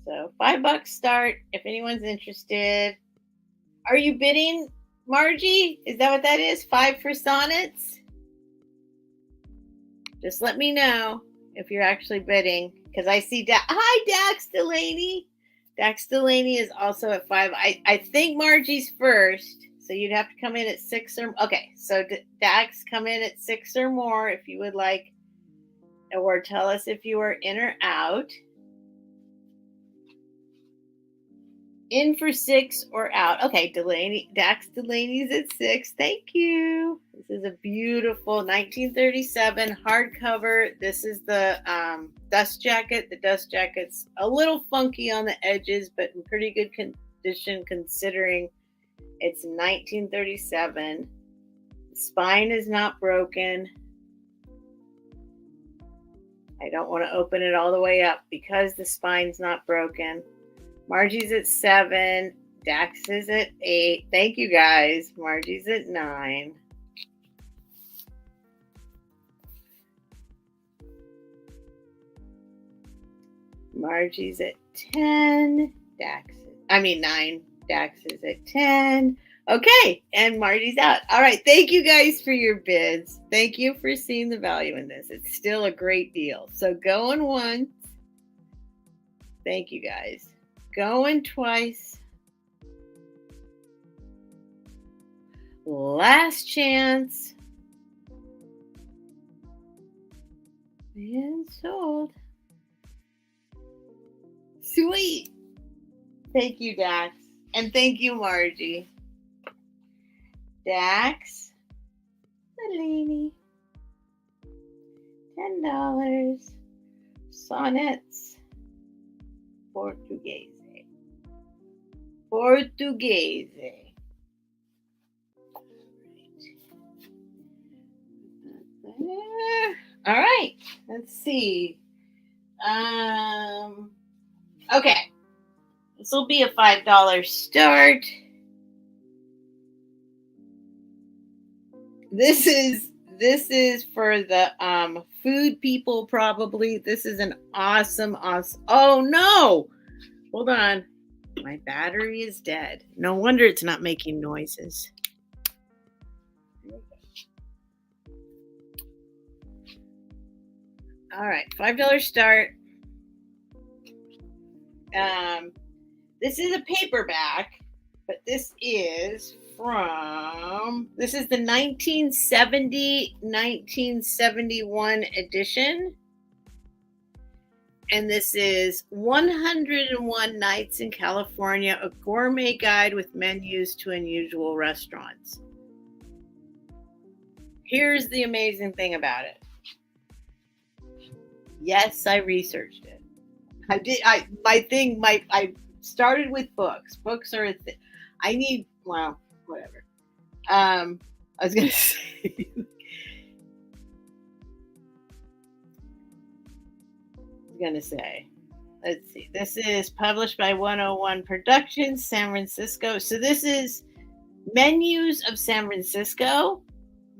S1: So $5 start if anyone's interested. Are you bidding, Margie? Is that what that is? 5 for sonnets? Just let me know if you're actually bidding. Because I see Hi, Dax Delaney. Dax Delaney is also at 5. I think Margie's first. So you'd have to come in at 6 or okay. So Dax, come in at 6 or more if you would like. Or tell us if you are in or out. In for 6 or out. Okay, Dax Delaney's at 6. Thank you. This is a beautiful 1937 hardcover. This is the dust jacket. The dust jacket's a little funky on the edges, but in pretty good condition considering it's 1937. The spine is not broken. I don't want to open it all the way up because the spine's not broken. Margie's at 7. Dax is at 8. Thank you, guys. Margie's at 9. Margie's at 10. 9. Dax is at 10. Okay, and Margie's out. All right, thank you guys for your bids. Thank you for seeing the value in this. It's still a great deal. So going once. Thank you, guys. Going twice. Last chance. And sold. Sweet. Thank you, Dax. And thank you, Margie. Dax Fellini. $10. Sonnets. Portuguese. Portuguese. All right. Let's see. Okay. This will be a $5 start. This is for the food people probably. This is an awesome. Oh no! Hold on. My battery is dead. No wonder it's not making noises. All right, $5 start. This is a paperback, but this is the 1970-1971 edition. And this is 101 Nights in California, a gourmet guide with menus to unusual restaurants. Here's the amazing thing about it. Yes, I researched it. I did. I started with books. Books are whatever. I was gonna say. Let's see. This is published by 101 Productions, San Francisco. So this is menus of San Francisco,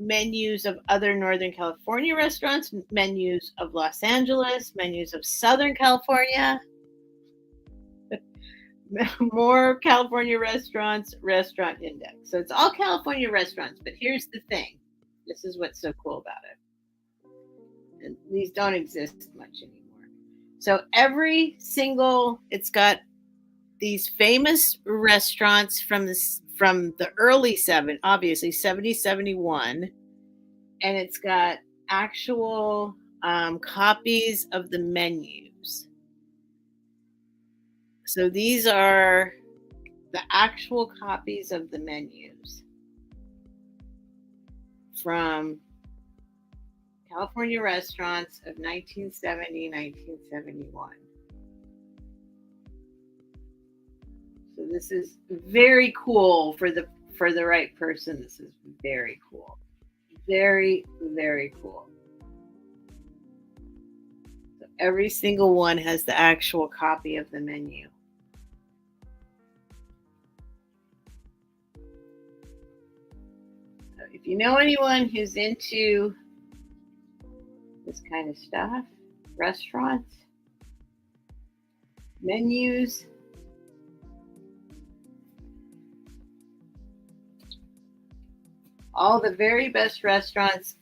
S1: menus of other Northern California restaurants, menus of Los Angeles, menus of Southern California, more California restaurants, restaurant index. So it's all California restaurants, but here's the thing. This is what's so cool about it. And these don't exist much anymore. So it's got these famous restaurants from the early 70, 71, and it's got actual copies of the menus. So these are the actual copies of the menus from California restaurants of 1970, 1971. So this is very cool for the right person. This is very cool. Very, very cool. So every single one has the actual copy of the menu. So if you know anyone who's into this kind of stuff, restaurants, menus, all the very best restaurants,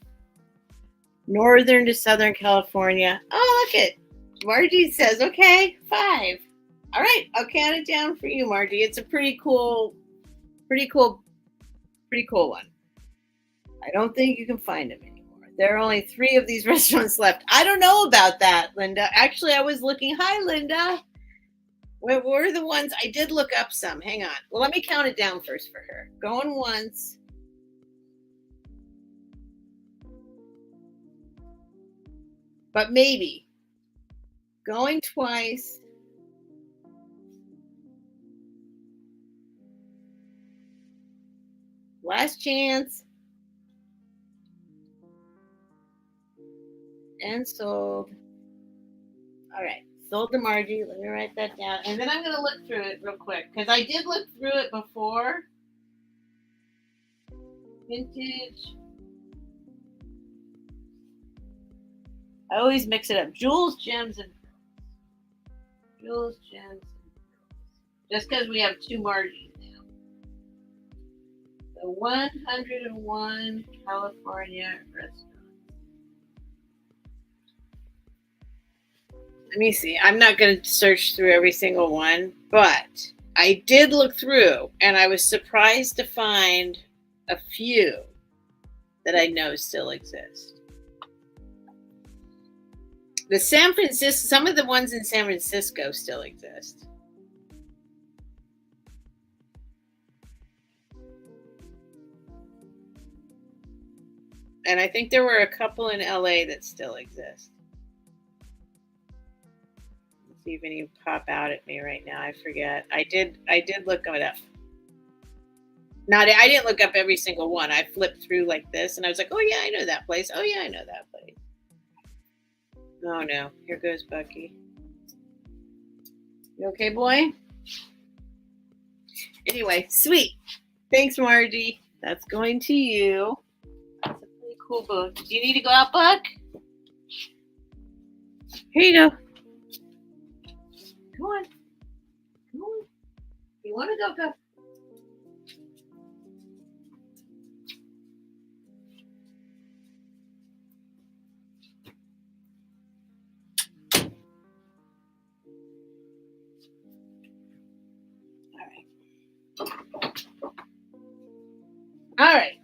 S1: Northern to Southern California. Oh, look it. Margie says, okay, 5. All right, I'll count it down for you, Margie. It's a pretty cool one. I don't think you can find them anymore. There are only 3 of these restaurants left. I don't know about that, Linda. Actually, I was looking. Hi, Linda. What were the ones? I did look up some. Hang on. Well, let me count it down first for her. Going once. But maybe. Going twice. Last chance. And sold. All right. Sold to Margie. Let me write that down. And then I'm going to look through it real quick. Because I did look through it before. Vintage. I always mix it up. Jewels, gems, and pearls. Jewels, gems, and pearls. Just because we have 2 Margies now. The 101 California restaurant. Let me see. I'm not going to search through every single one, but I did look through, and I was surprised to find a few that I know still exist. Some of the ones in San Francisco still exist. And I think there were a couple in LA that still exist. Let's see if any pop out at me right now. I forget. I did look it up. I didn't look up every single one. I flipped through like this and I was like, oh yeah, I know that place. Oh yeah, I know that place. Oh no, here goes Bucky. You okay, boy? Anyway, sweet. Thanks, Margie. That's going to you. That's a pretty cool book. Do you need to go out, Buck? Here you go. Come on. Come on. You want to go, go. All right.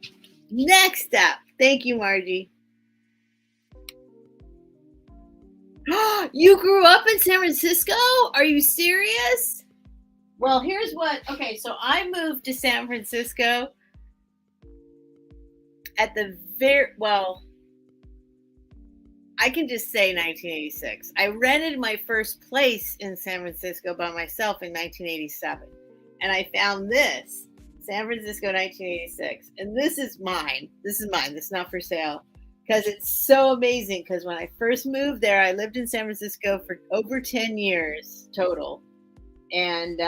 S1: Next up. Thank you, Margie. You grew up in San Francisco? Are you serious? Well, here's what. Okay, so I moved to San Francisco at the I can just say 1986. I rented my first place in San Francisco by myself in 1987. And I found this, San Francisco 1986. And this is mine. This is mine. This is not for sale. Because it's so amazing. Because when I first moved there, I lived in San Francisco for over 10 years total. And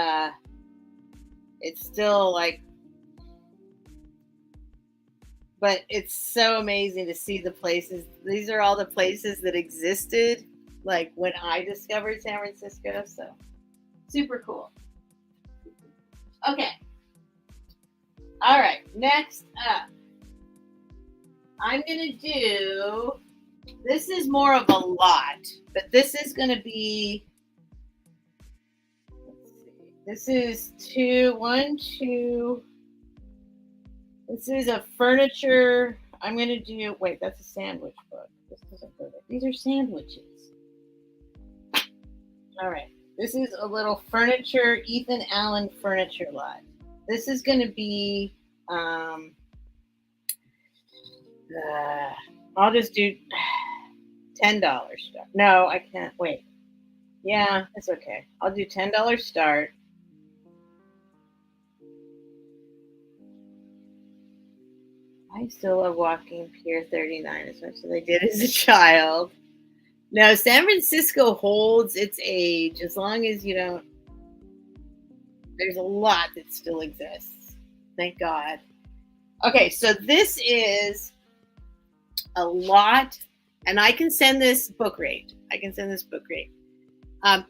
S1: it's still like, but it's so amazing to see the places. These are all the places that existed like when I discovered San Francisco. So super cool. Okay. All right. Next up, I'm going to do, this is more of a lot, but this is going to be, let's see, this is this is a furniture. I'm going to do, wait, that's a sandwich book. This doesn't go there. These are sandwiches. All right. This is a little furniture, Ethan Allen furniture lot. This is going to be, I'll just do $10 start. No, I can't. Wait. Yeah, it's okay. I'll do $10 start. I still love walking Pier 39 as much as I did as a child. No, San Francisco holds its age as long as you don't. There's a lot that still exists. Thank God. Okay, so this is a lot, and I can send this book rate.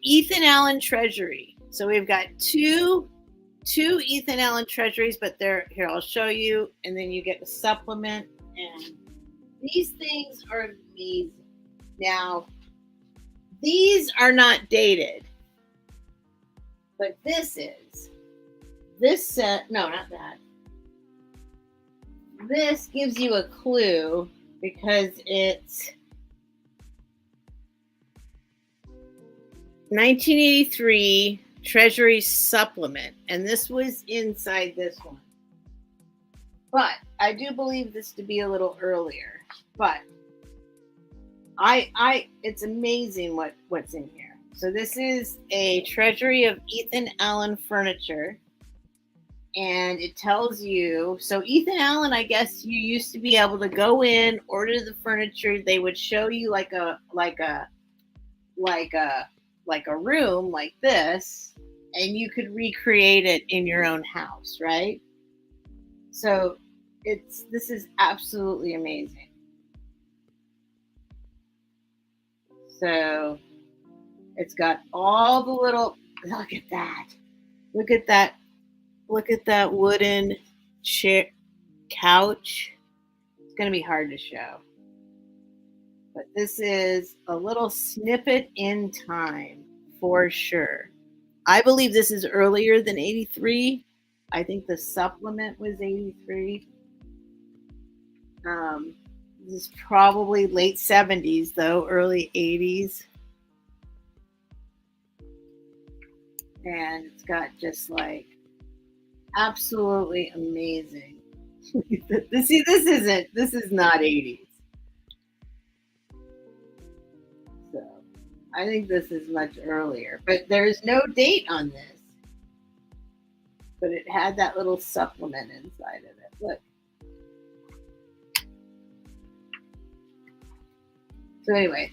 S1: Ethan Allen Treasury. So we've got two Ethan Allen treasuries, but they're here. I'll show you, and then you get the supplement. And these things are amazing. Now, these are not dated, but this set. No, not that. This gives you a clue because it's 1983. Treasury supplement, and this was inside this one, but I do believe this to be a little earlier, but it's amazing what's in here. So this is a treasury of Ethan Allen furniture, and it tells you, so Ethan Allen, I guess you used to be able to go in, order the furniture, they would show you like a room like this, and you could recreate it in your own house, right? So this is absolutely amazing. So it's got all the little, look at that wooden chair couch. It's going to be hard to show. But this is a little snippet in time for sure. I believe this is earlier than 83. I think the supplement was 83. This is probably late 70s though, early 80s. And it's got just like absolutely amazing. See, this is not 80s. So I think this is much earlier, but there's no date on this. But it had that little supplement inside of it. Look. So anyway,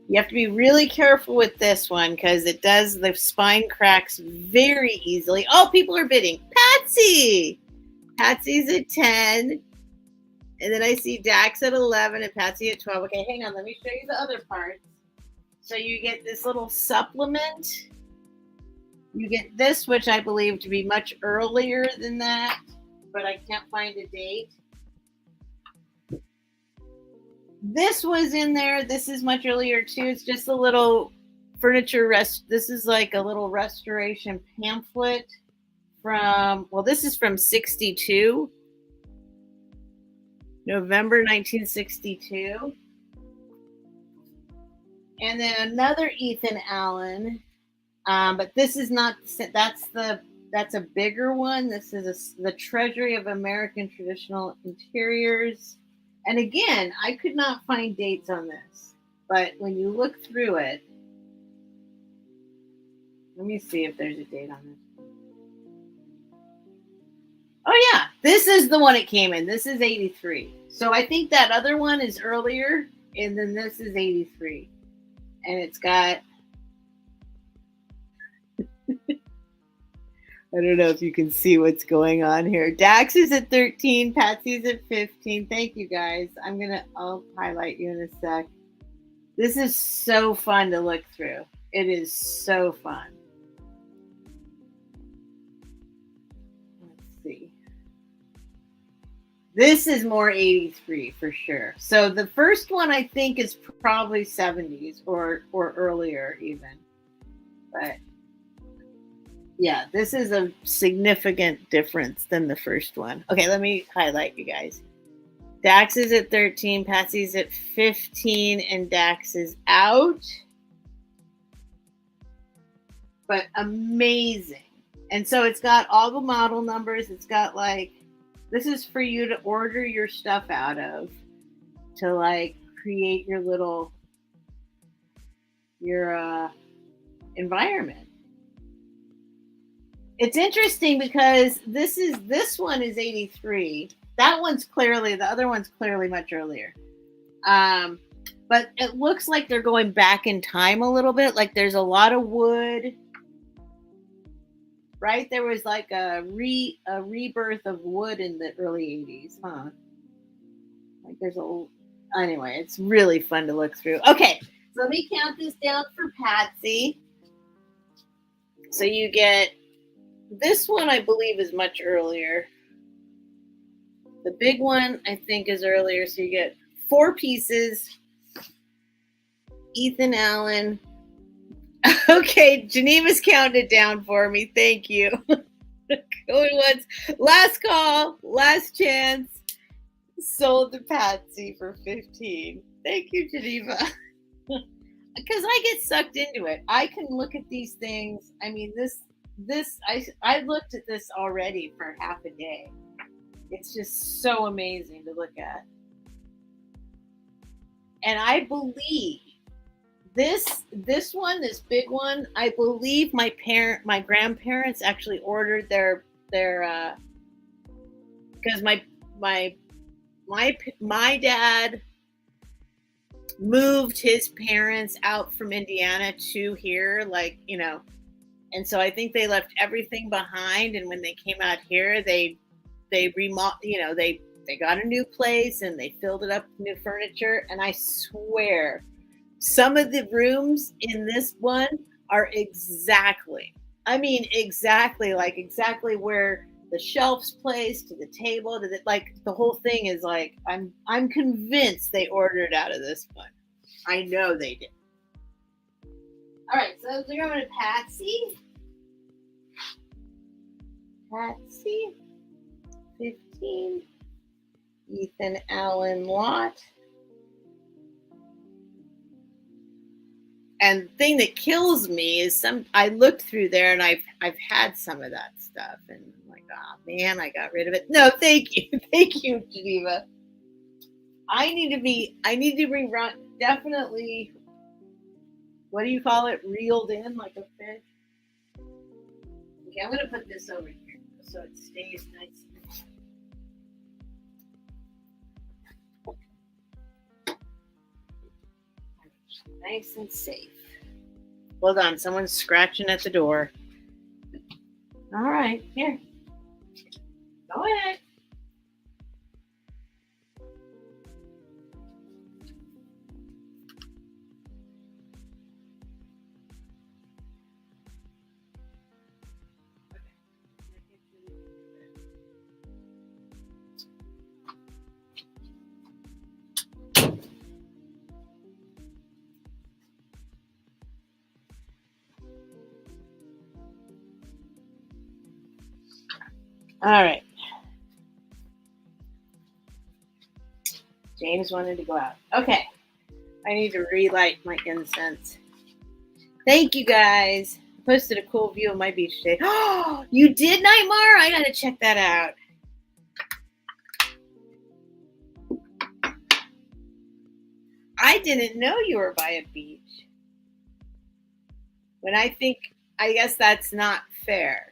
S1: you have to be really careful with this one because it does, the spine cracks very easily. Oh, people are bidding. Patsy! Patsy's at 10. And then I see Dax at 11 and Patsy at 12. Okay, hang on. Let me show you the other parts. So you get this little supplement. You get this, which I believe to be much earlier than that, but I can't find a date. This was in there. This is much earlier too. It's just a little furniture this is like a little restoration pamphlet from, well, this is from 62. November 1962. And then another Ethan Allen. But this is not, that's a bigger one. This is the Treasury of American Traditional Interiors. And again, I could not find dates on this, but when you look through it, let me see if there's a date on this. Oh yeah, this is the one it came in. This is 83. So I think that other one is earlier, and then this is 83. And it's got, I don't know if you can see what's going on here. Dax is at 13. Patsy's at 15. Thank you, guys. I'll highlight you in a sec. This is so fun to look through. It is so fun. Let's see. This is more 83 for sure. So the first one I think is probably 70s or earlier even. But yeah, this is a significant difference than the first one. Okay, let me highlight you guys. Dax is at 13, Patsy's at 15, and Dax is out. But amazing. And so it's got all the model numbers. It's got like, this is for you to order your stuff out of to like create your little, your environment. It's interesting because this one is 83. That one's clearly, the other one's clearly much earlier. But it looks like they're going back in time a little bit. Like there's a lot of wood, right? There was like a rebirth of wood in the early 80s, huh? Like there's anyway, it's really fun to look through. Okay, so let me count this down for Patsy. So you get, this one I believe is much earlier. The big one I think is earlier. So you get 4 pieces. Ethan Allen. Okay, Geneva's counted it down for me. Thank you. Going once. Last call. Last chance. Sold to Patsy for 15. Thank you, Geneva. Because I get sucked into it. I can look at these things. I mean, I looked at this already for half a day. It's just so amazing to look at. And I believe this big one, I believe my grandparents actually ordered their because my dad moved his parents out from Indiana to here, like, you know, and so I think they left everything behind, and when they came out here, they remodeled, you know, they got a new place and they filled it up with new furniture, and I swear some of the rooms in this one are exactly where the shelves placed, to the table, to the, like the whole thing is like, I'm convinced they ordered out of this one. I know they did. All right, so they're going to Patsy. Patsy, 15. Ethan Allen lot. And the thing that kills me is I looked through there and I've had some of that stuff and I'm like, oh man, I got rid of it. No, thank you. Thank you, Geneva. I need to be rerun, definitely, what do you call it? Reeled in like a fish. Okay, I'm gonna put this over here so it stays nice. Nice and safe. Hold on, someone's scratching at the door. All right, here. Go ahead. All right. James wanted to go out. Okay. I need to relight my incense. Thank you guys. I posted a cool view of my beach today. Oh, you did, Nightmare? I gotta check that out. I didn't know you were by a beach. I guess that's not fair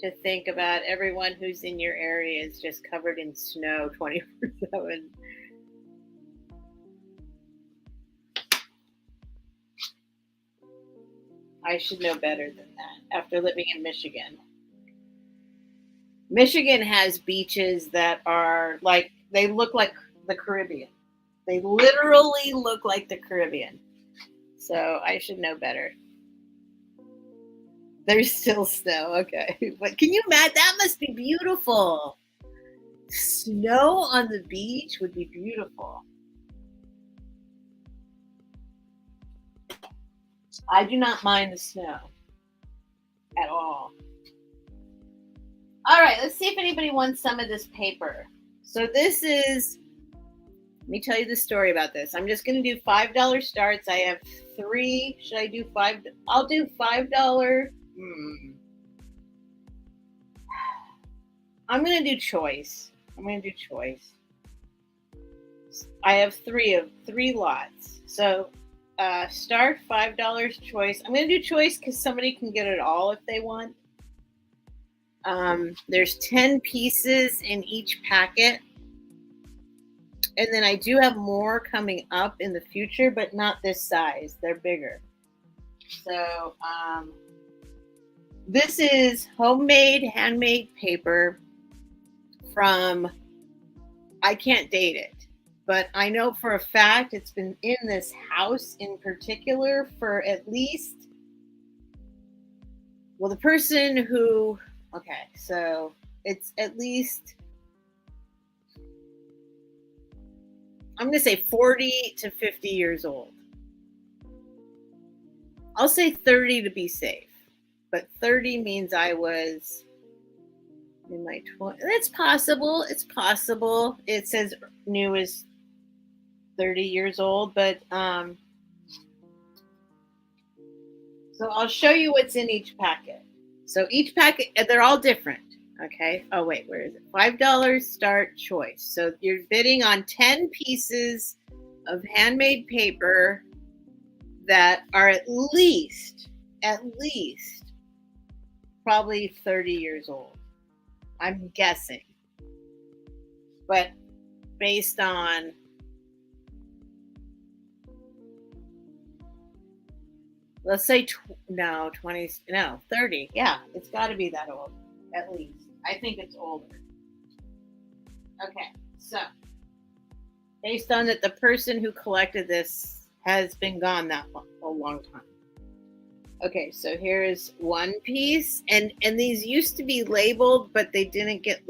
S1: to think about everyone who's in your area is just covered in snow 24/7. I should know better than that after living in Michigan. Michigan has beaches that are like, they look like the Caribbean. They literally look like the Caribbean. So I should know better. There's still snow. Okay. But can you imagine? That must be beautiful. Snow on the beach would be beautiful. I do not mind the snow at all. All right, let's see if anybody wants some of this paper. So this is, let me tell you the story about this. I'm just going to do $5 starts. I have 3. Should I do 5? I'll do $5. I'm going to do choice. I have 3 lots. So start $5 choice. I'm going to do choice because somebody can get it all if they want. There's 10 pieces in each packet. And then I do have more coming up in the future, but not this size. They're bigger. So this is homemade, handmade paper from, I can't date it, but I know for a fact it's been in this house in particular for at least, well, the person who, okay, so it's at least, I'm going to say 40 to 50 years old. I'll say 30 to be safe, but 30 means I was in my 20s. It's possible. It says new is 30 years old, but so I'll show you what's in each packet. So each packet, they're all different. Okay. Oh, wait, where is it? $5 start choice. So you're bidding on 10 pieces of handmade paper that are at least probably 30 years old. I'm guessing. But based on, let's say 30. Yeah, it's got to be that old, at least. I think it's older. Okay, so based on that, the person who collected this has been gone that a long time. Okay, so here's one piece, and these used to be labeled, but they didn't get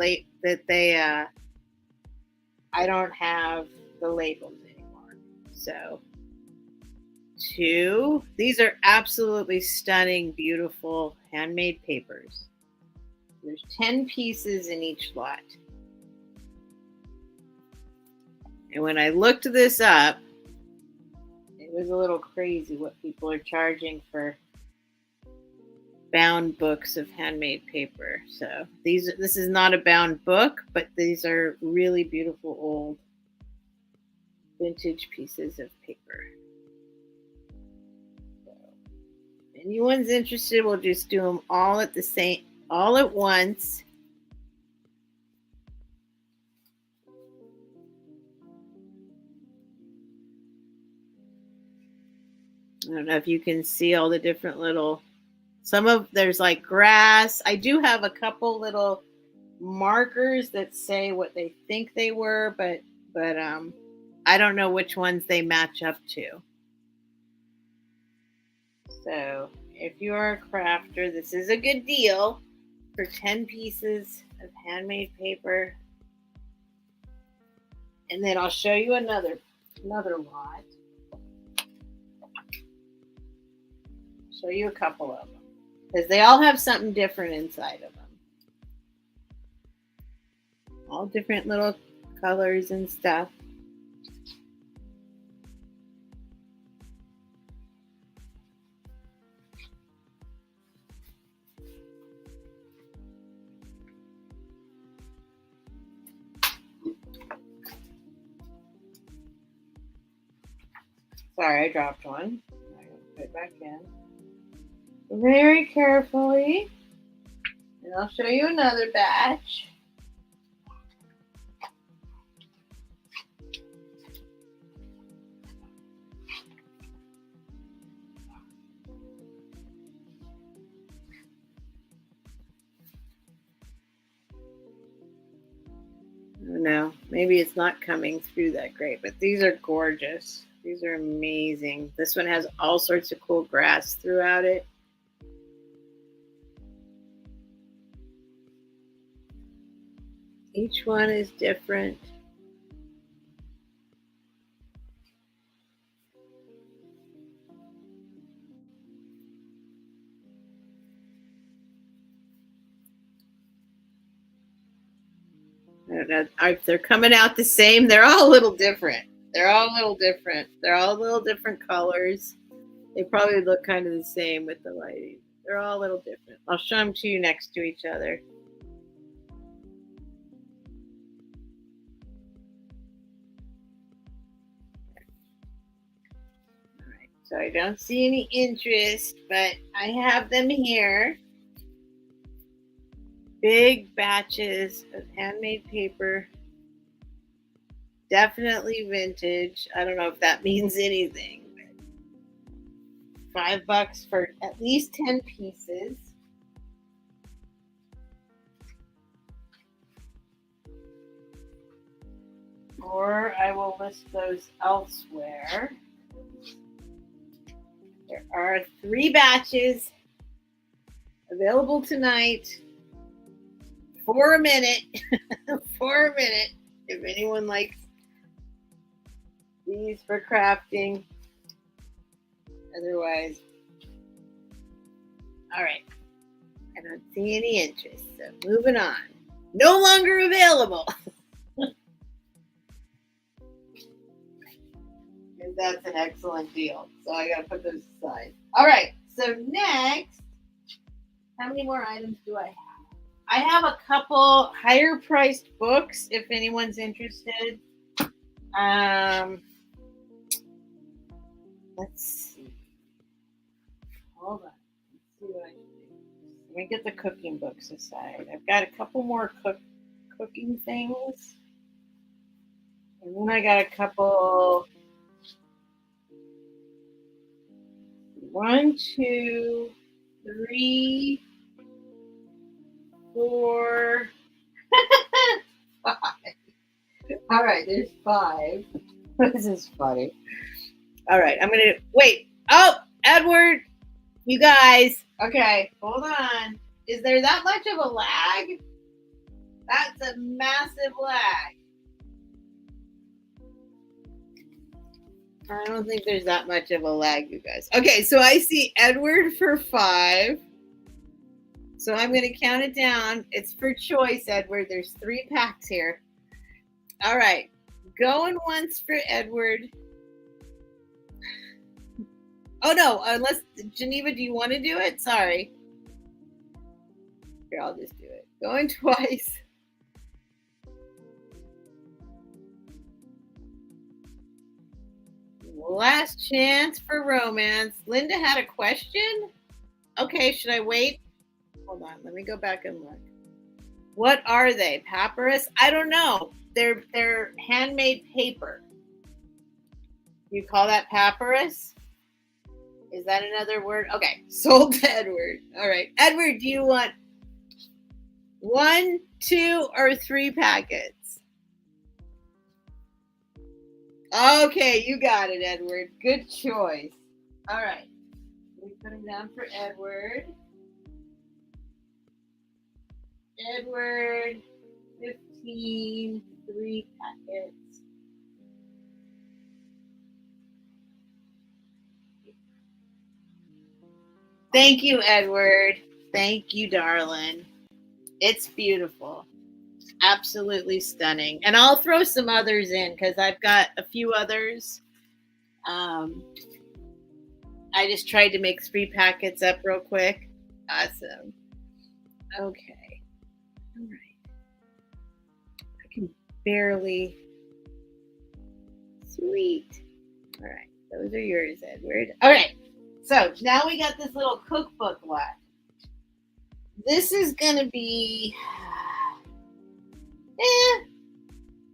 S1: I don't have the labels anymore. So 2, these are absolutely stunning, beautiful handmade papers. There's 10 pieces in each lot. And when I looked this up, It was a little crazy what people are charging for bound books of handmade paper. So this is not a bound book, but these are really beautiful old vintage pieces of paper. So, if anyone's interested, we'll just do them all at once. I don't know if you can see all the different little, there's like grass. I do have a couple little markers that say what they think they were, but I don't know which ones they match up to. So if you are a crafter, this is a good deal for 10 pieces of handmade paper. And then I'll show you another lot. Show you a couple of them because they all have something different inside of them. All different little colors and stuff. Sorry, I dropped one. I'm going to put it back in. Very carefully. And I'll show you another batch. I don't know. Maybe it's not coming through that great, but these are gorgeous. These are amazing. This one has all sorts of cool grass throughout it. Each one is different. I don't know if they're coming out the same. They're all a little different. They're all a little different colors. They probably look kind of the same with the lighting. They're all a little different. I'll show them to you next to each other. All right. So I don't see any interest, but I have them here. Big batches of handmade paper. Definitely vintage. I don't know if that means anything. But $5 for at least 10 pieces. Or I will list those elsewhere. There are 3 batches available tonight. For a minute, if anyone likes these for crafting. Otherwise, all right. I don't see any interest, so moving on. No longer available. And that's an excellent deal. So I got to put those aside. All right. So next, how many more items do I have? I have a couple higher priced books if anyone's interested. Let's see. Hold on. Let's see what I can do. Let me get the cooking books aside. I've got a couple more cooking things. And then I got a couple. 1, 2, 3, 4, 5. All right, there's 5. This is funny. All right, I'm going to wait. Oh, Edward, you guys. Okay, hold on. Is there that much of a lag? That's a massive lag. I don't think there's that much of a lag, you guys. Okay, so I see Edward for 5. So I'm going to count it down. It's for choice, Edward. There's 3 packs here. All right. Going once for Edward. Oh no, unless Geneva, do you want to do it? Sorry. Here, I'll just do it. Going twice. Last chance for romance. Linda had a question. Okay, should I wait? Hold on, let me go back and look. What are they? Papyrus? I don't know. They're handmade paper. You call that papyrus? Is that another word? Okay, sold to Edward. All right, Edward, do you want 1, 2, or 3 packets? Okay, you got it, Edward. Good choice. All right, we put them down for Edward. Edward, 15, 3 packets. Thank you, Edward. Thank you, darling. It's beautiful. Absolutely stunning. And I'll throw some others in because I've got a few others. I just tried to make 3 packets up real quick. Awesome. Okay. All right. I can barely. Sweet. All right. Those are yours, Edward. All right. So now we got this little cookbook left. This is going to be.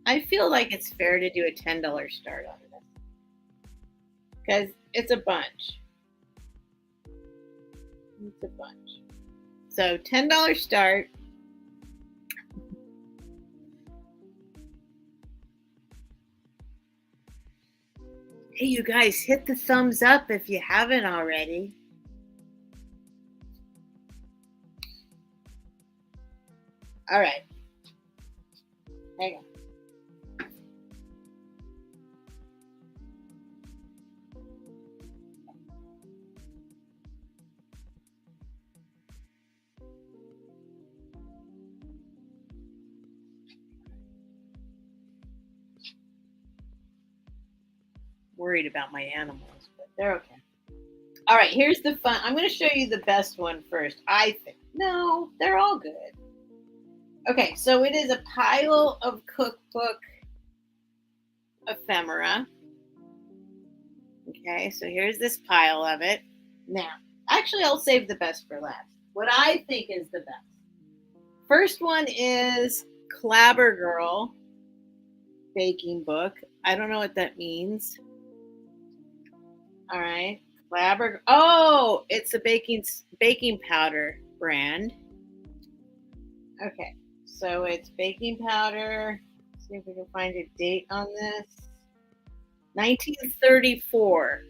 S1: I feel like it's fair to do a $10 start on this because it's a bunch. It's a bunch. So $10 start. Hey, you guys, hit the thumbs up if you haven't already. All right. Hang on. Worried about my animals, but they're okay. All right, here's the fun. I'm going to show you the best one first, I think. No, they're all good. Okay, so it is a pile of cookbook ephemera. Okay, so here's this pile of it. Now, actually, I'll save the best for last. What I think is the best. First one is Clabber Girl baking book. I don't know what that means. All right, Clabber. Oh, it's a baking powder brand. Okay, so it's baking powder. Let's see if we can find a date on this. 1934.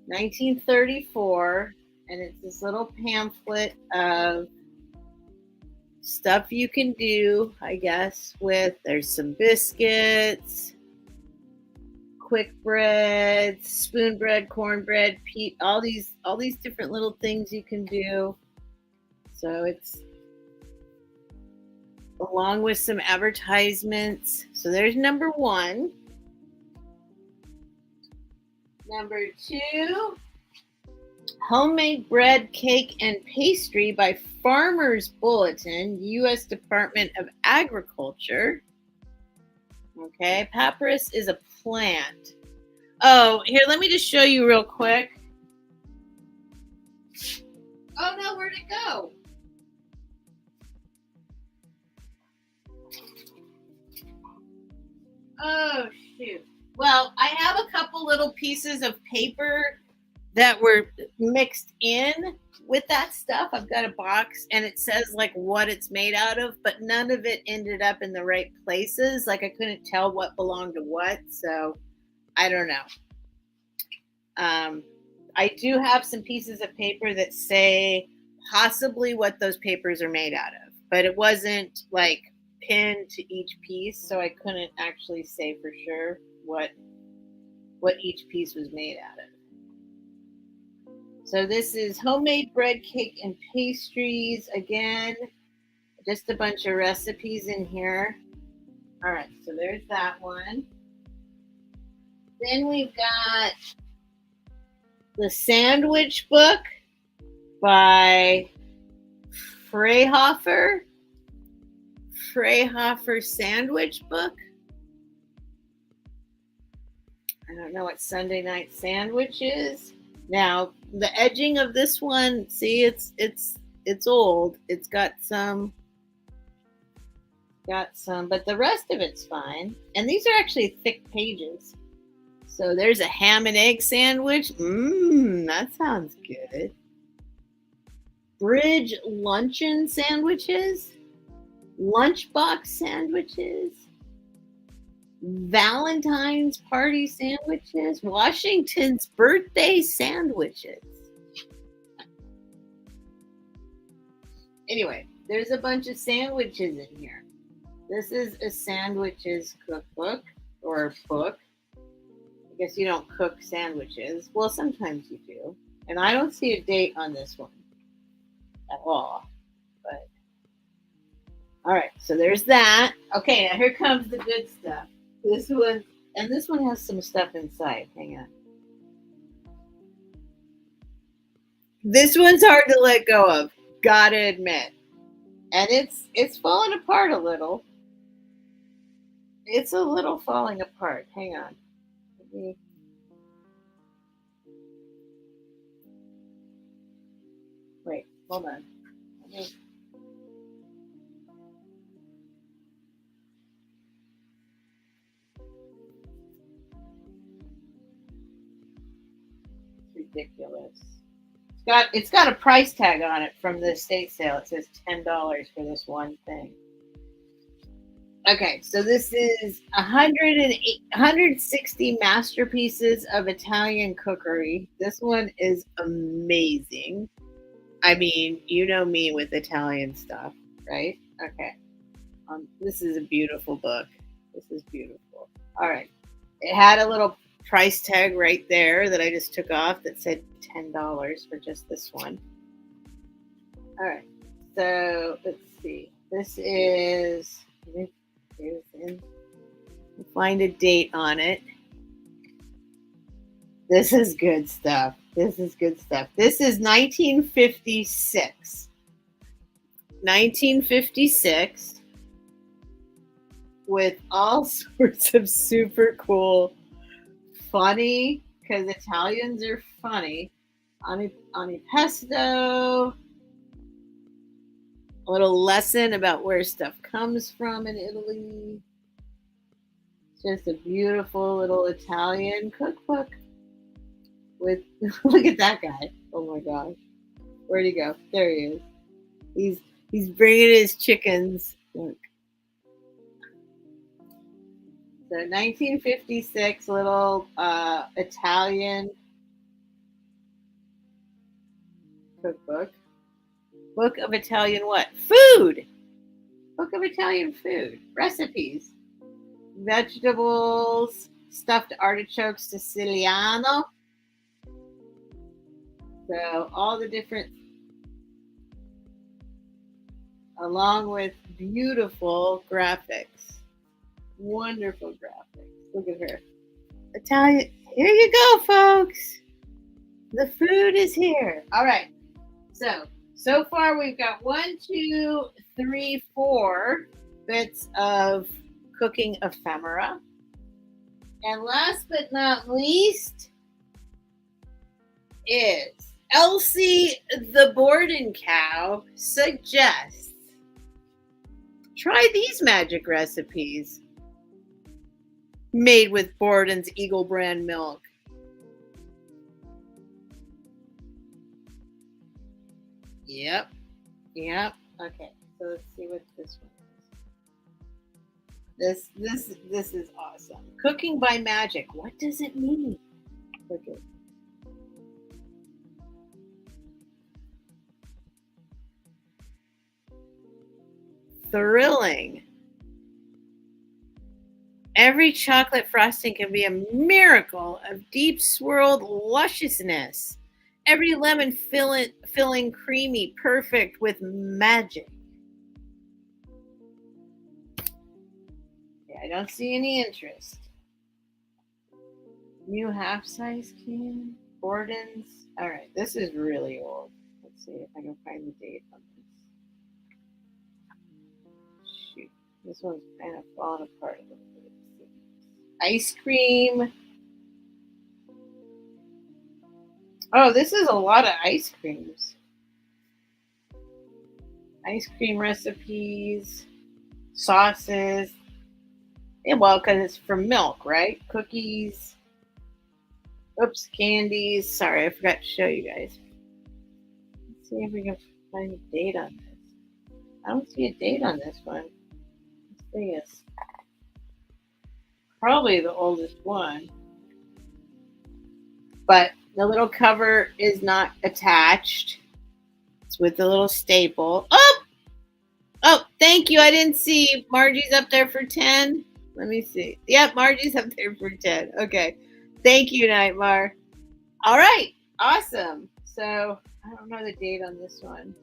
S1: 1934, and it's this little pamphlet of stuff you can do, I guess, with there's some biscuits, quick bread, spoon bread, cornbread, all these different little things you can do. So it's along with some advertisements. So there's number 1. Number 2, Homemade Bread, Cake, and Pastry by Farmer's Bulletin, U.S. Department of Agriculture. Okay, papyrus is a plant. Oh, here, let me just show you real quick. Oh, no, where'd it go? Oh, shoot. Well, I have a couple little pieces of paper that were mixed in with that stuff. I've got a box and it says like what it's made out of, but none of it ended up in the right places. Like I couldn't tell what belonged to what. So I don't know. I do have some pieces of paper that say possibly what those papers are made out of, but it wasn't like pinned to each piece. So I couldn't actually say for sure what each piece was made out of. So this is homemade bread, cake, and pastries. Again, just a bunch of recipes in here. All right, so there's that one. Then we've got The Sandwich Book by Freyhofer. Freyhofer Sandwich Book. I don't know what Sunday night sandwich is. Now, the edging of this one, see, it's old. It's got some, but the rest of it's fine. And these are actually thick pages. So there's a ham and egg sandwich. That sounds good. Bridge luncheon sandwiches. Lunchbox sandwiches. Valentine's party sandwiches, Washington's birthday sandwiches. Anyway, there's a bunch of sandwiches in here. This is a sandwiches cookbook or book. I guess you don't cook sandwiches. Well, sometimes you do. And I don't see a date on this one at all. But all right, so there's that. Okay, now here comes the good stuff. This one has some stuff inside. Hang on. This one's hard to let go of, gotta admit. And it's falling apart a little. It's a little falling apart. Hang on. Wait, hold on. Ridiculous. It's got a price tag on it from the estate sale. It says $10 for this one thing. Okay, so this is 160 masterpieces of Italian cookery. This one is amazing. I mean, you know me with Italian stuff, right? Okay. This is a beautiful book. This is beautiful. All right. It had a little price tag right there that I just took off that said $10 for just this one. All right. So let's see. This is, find a date on it. This is good stuff. This is 1956. 1956 with all sorts of super cool, funny, because Italians are funny. Pesto. A little lesson about where stuff comes from in Italy. Just a beautiful little Italian cookbook. With look at that guy. Oh my gosh. Where'd he go? There he is. He's bringing his chickens. Look. So 1956 little Italian cookbook. Book of Italian what? Food. Book of Italian food. Recipes. Vegetables. Stuffed artichokes Siciliano. So all the different, along with beautiful graphics. Wonderful graphics. Look at her. Italian. Here you go, folks. The food is here. All right. So far we've got 1, 2, 3, 4 bits of cooking ephemera. And last but not least is Elsie the Borden Cow suggests try these magic recipes made with Borden's Eagle brand milk. Yep. Okay, so let's see what this one is. This is awesome. Cooking by magic. What does it mean? Look at. Thrilling. Every chocolate frosting can be a miracle of deep swirled lusciousness. Every lemon filling creamy, perfect with magic. Yeah, I don't see any interest. New half-size can. Gordon's. All right, this is really old. Let's see if I can find the date on this. Shoot, this one's kind of falling apart a little bit. Ice cream. Oh, this is a lot of ice creams. Ice cream recipes, sauces. Yeah, well, because it's from milk, right? Cookies. Oops, candies. Sorry, I forgot to show you guys. Let's see if we can find a date on this. I don't see a date on this one. This thing is probably the oldest one. But the little cover is not attached. It's with the little staple. Oh, thank you. I didn't see Margie's up there for 10. Let me see. Yep, Margie's up there for 10. Okay. Thank you, Nightmare. All right. Awesome. So, I don't know the date on this one.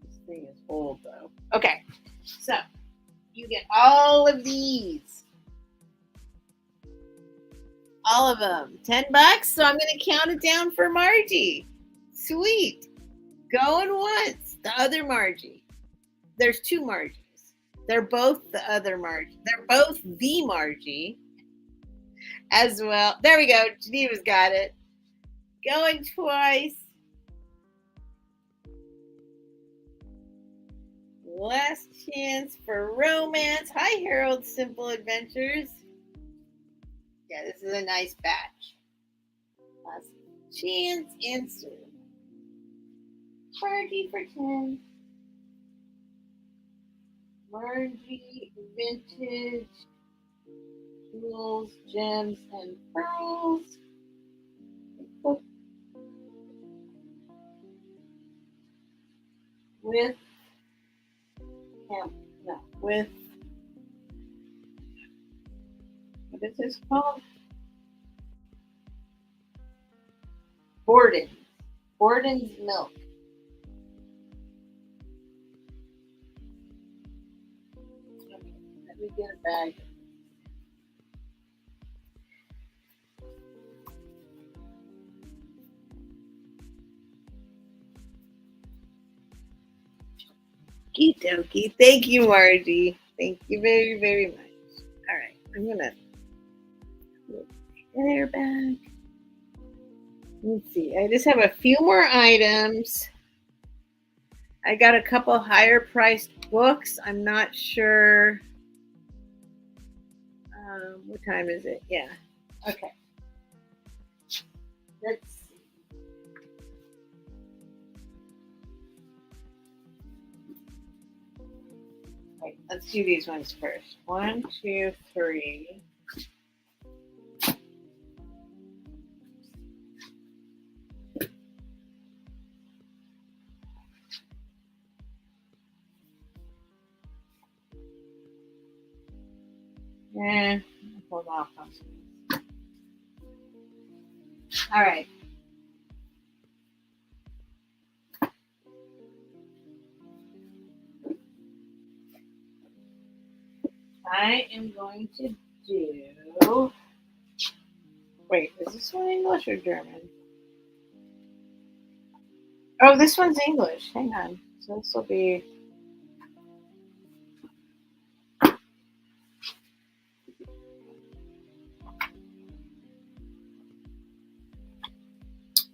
S1: This thing is old, though. Okay. So, you get all of these. All of them. $10. So, I'm going to count it down for Margie. Sweet. Going once. The other Margie. There's two Margies. They're both the other Margie. They're both the Margie as well. There we go. Geneva's got it. Going twice. Last chance for romance. Hi, Harold Simple Adventures. Yeah, this is a nice batch. Last chance answer. Margie for 10. Margie Vintage Jewels, Gems, and Pearls. With what is this called? Borden's milk. Let me get a bag. Okie dokie. Thank you, Margie. Thank you very, very much. All right, I'm gonna put there back. Let's see. I just have a few more items. I got a couple higher priced books. I'm not sure. What time is it? Yeah. Okay. Let's see. Wait, let's do these ones first. 1, 2, 3. Yeah, hold off on some. All right. I am going to do. Wait, is this one English or German? Oh, this one's English. Hang on. So this will be.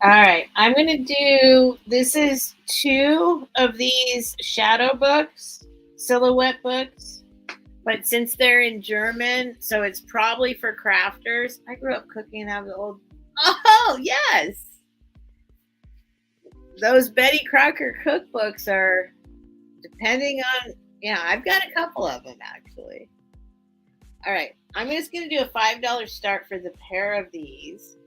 S1: All right, I'm going to do, this is 2 of these shadow books, silhouette books, but since they're in German, so it's probably for crafters. I grew up cooking out of the old, oh, yes. Those Betty Crocker cookbooks are, depending on, yeah, I've got a couple of them actually. All right, I'm just going to do a $5 start for the pair of these.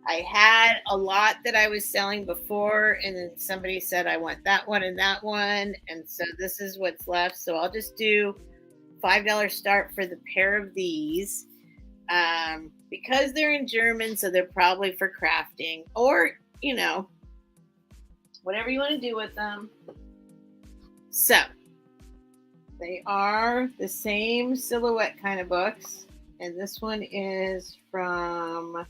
S1: I had a lot that I was selling before, and then somebody said I want that one and that one, and so this is what's left. So I'll just do $5 start for the pair of these because they're in German, so they're probably for crafting or, you know, whatever you want to do with them. So they are the same silhouette kind of books. And this one is from,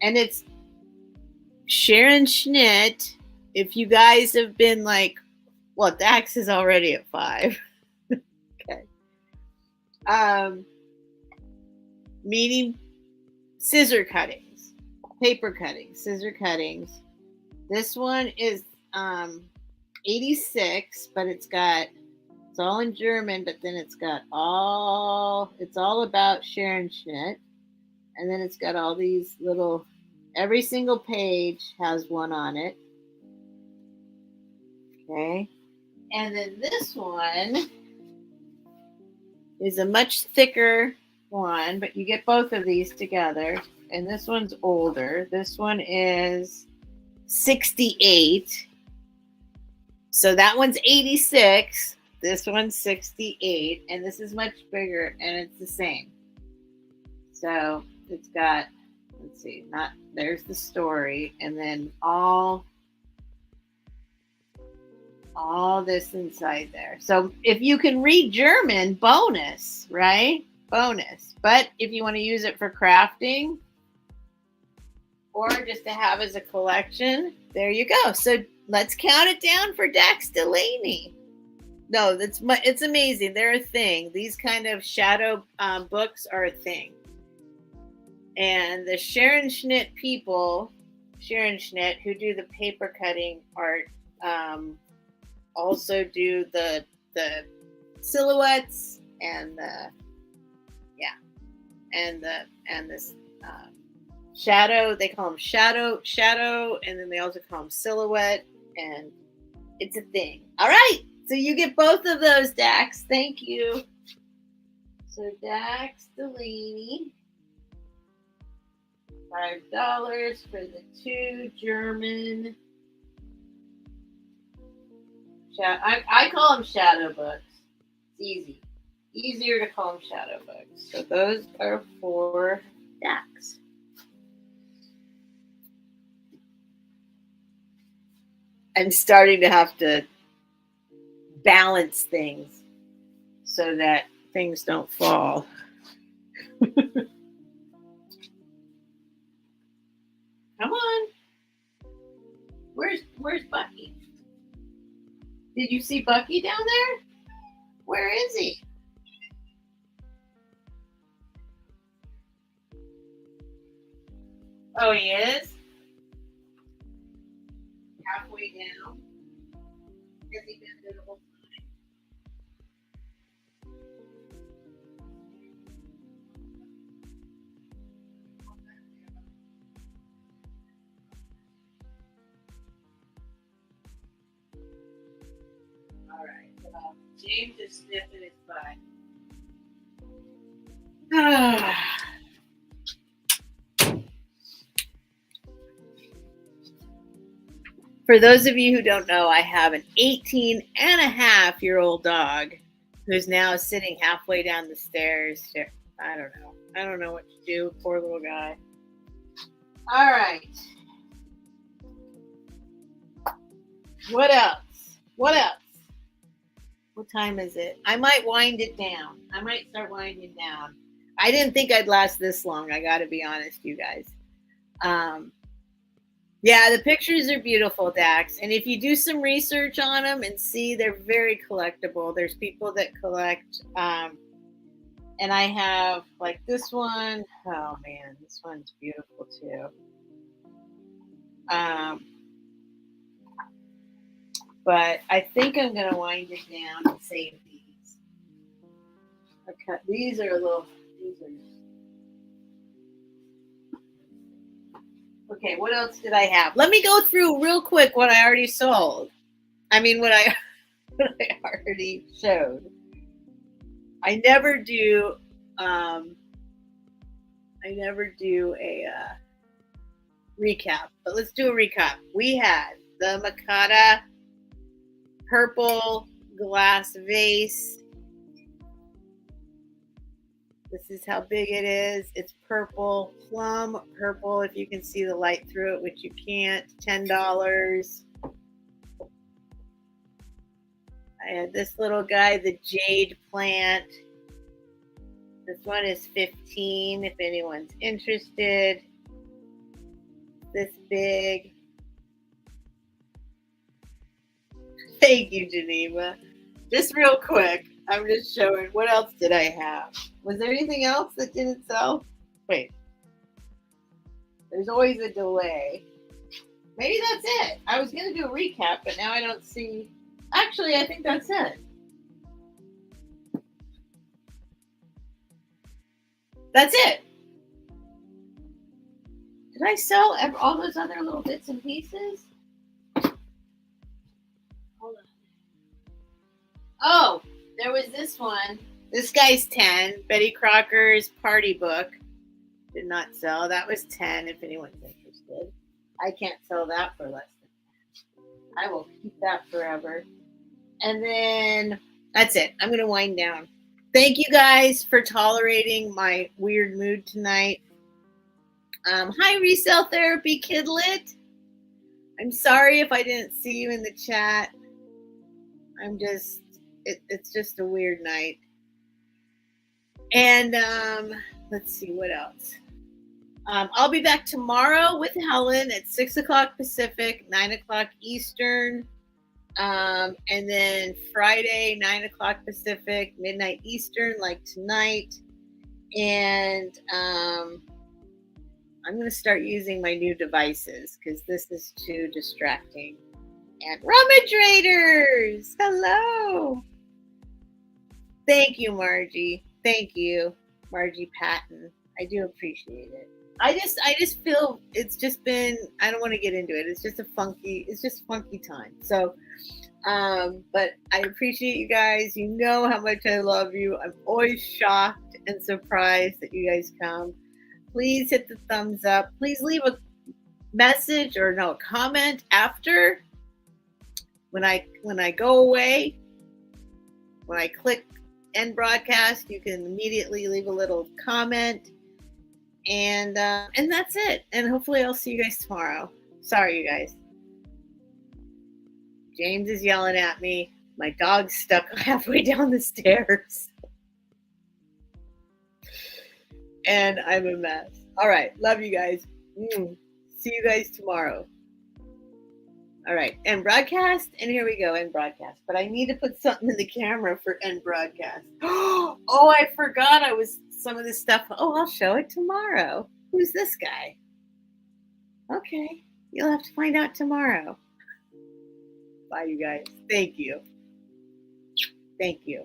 S1: and it's Sharon Schnitt. If you guys have been like, well, Dax is already at 5. Okay. Meaning scissor cuttings, paper cuttings, scissor cuttings. This one is 86, but it's all in German, but then it's all about Sharon Schnitt. And then it's got all these little, every single page has one on it. Okay. And then this one is a much thicker one, but you get both of these together. And this one's older. This one is 68. So that one's 86. This one's 68. And this is much bigger, and it's the same. So it's got, let's see, there's the story, and then all this inside there. So if you can read German, bonus, right? Bonus. But if you want to use it for crafting or just to have as a collection, there you go. So let's count it down for Dax Delaney. No, it's amazing. They're a thing. These kind of shadow books are a thing. And the Sharon Schnitt people, Sharon Schnitt, who do the paper cutting art, also do the silhouettes and this shadow. They call them shadow, and then they also call them silhouette, and it's a thing. All right, so you get both of those, Dax. Thank you. So Dax Delaney, $5 for the 2 German. I call them shadow books. It's easy. Easier to call them shadow books. So those are for Dax. I'm starting to have to balance things so that things don't fall. Come on. Where's Bucky? Did you see Bucky down there? Where is he? Oh, he is? Halfway down? Has he been there the whole time? All right. Well, James is sniffing his butt. For those of you who don't know, I have an 18-and-a-half-year-old dog who's now sitting halfway down the stairs. I don't know. I don't know what to do. Poor little guy. All right. What else? What time is it? I might wind it down. I might start winding down. I didn't think I'd last this long. I got to be honest, you guys. Yeah, the pictures are beautiful, Dax. And if you do some research on them and see, they're very collectible. There's people that collect. And I have like this one. Oh, man, this one's beautiful too. But I think I'm going to wind it down and save these. Okay, these are. Okay, what else did I have? Let me go through real quick what I already sold. I mean, what I already showed. I never do a recap, but let's do a recap. We had the Makata purple glass vase. This is how big it is. It's purple, plum purple, if you can see the light through it, which you can't. $10. I had this little guy, the jade plant. This one is 15 if anyone's interested. This big. Thank you, Geneva. Just real quick, I'm just showing. What else did I have? Was there anything else that didn't sell? Wait. There's always a delay. Maybe that's it. I was going to do a recap, but now I don't see. Actually, I think that's it. That's it. Did I sell all those other little bits and pieces? Hold on. Oh, there was this one. This guy's 10. Betty Crocker's Party Book. Did not sell. That was 10 if anyone's interested. I can't sell that for less than 10. I will keep that forever. And then that's it. I'm going to wind down. Thank you guys for tolerating my weird mood tonight. Hi, Resale Therapy Kidlet. I'm sorry if I didn't see you in the chat. It's just a weird night. And let's see what else. I'll be back tomorrow with Helen at 6 o'clock Pacific, 9 o'clock Eastern. And then Friday, 9 o'clock Pacific, midnight Eastern, like tonight. And I'm going to start using my new devices because this is too distracting. And Rummage Raiders! Hello! Thank you, Margie. Thank you, Margie Patton. I do appreciate it. I just feel it's just been, I don't want to get into it. It's just funky time. So, but I appreciate you guys. You know how much I love you. I'm always shocked and surprised that you guys come. Please hit the thumbs up. Please leave a message or a comment after when I go away. When I click end broadcast, you can immediately leave a little comment. And that's it. And hopefully I'll see you guys tomorrow. Sorry, you guys. James is yelling at me. My dog's stuck halfway down the stairs. And I'm a mess. All right. Love you guys. See you guys tomorrow. All right. End broadcast. And here we go. End broadcast. But I need to put something in the camera for end broadcast. Oh, I forgot some of this stuff. Oh, I'll show it tomorrow. Who's this guy? Okay. You'll have to find out tomorrow. Bye, you guys. Thank you. Thank you.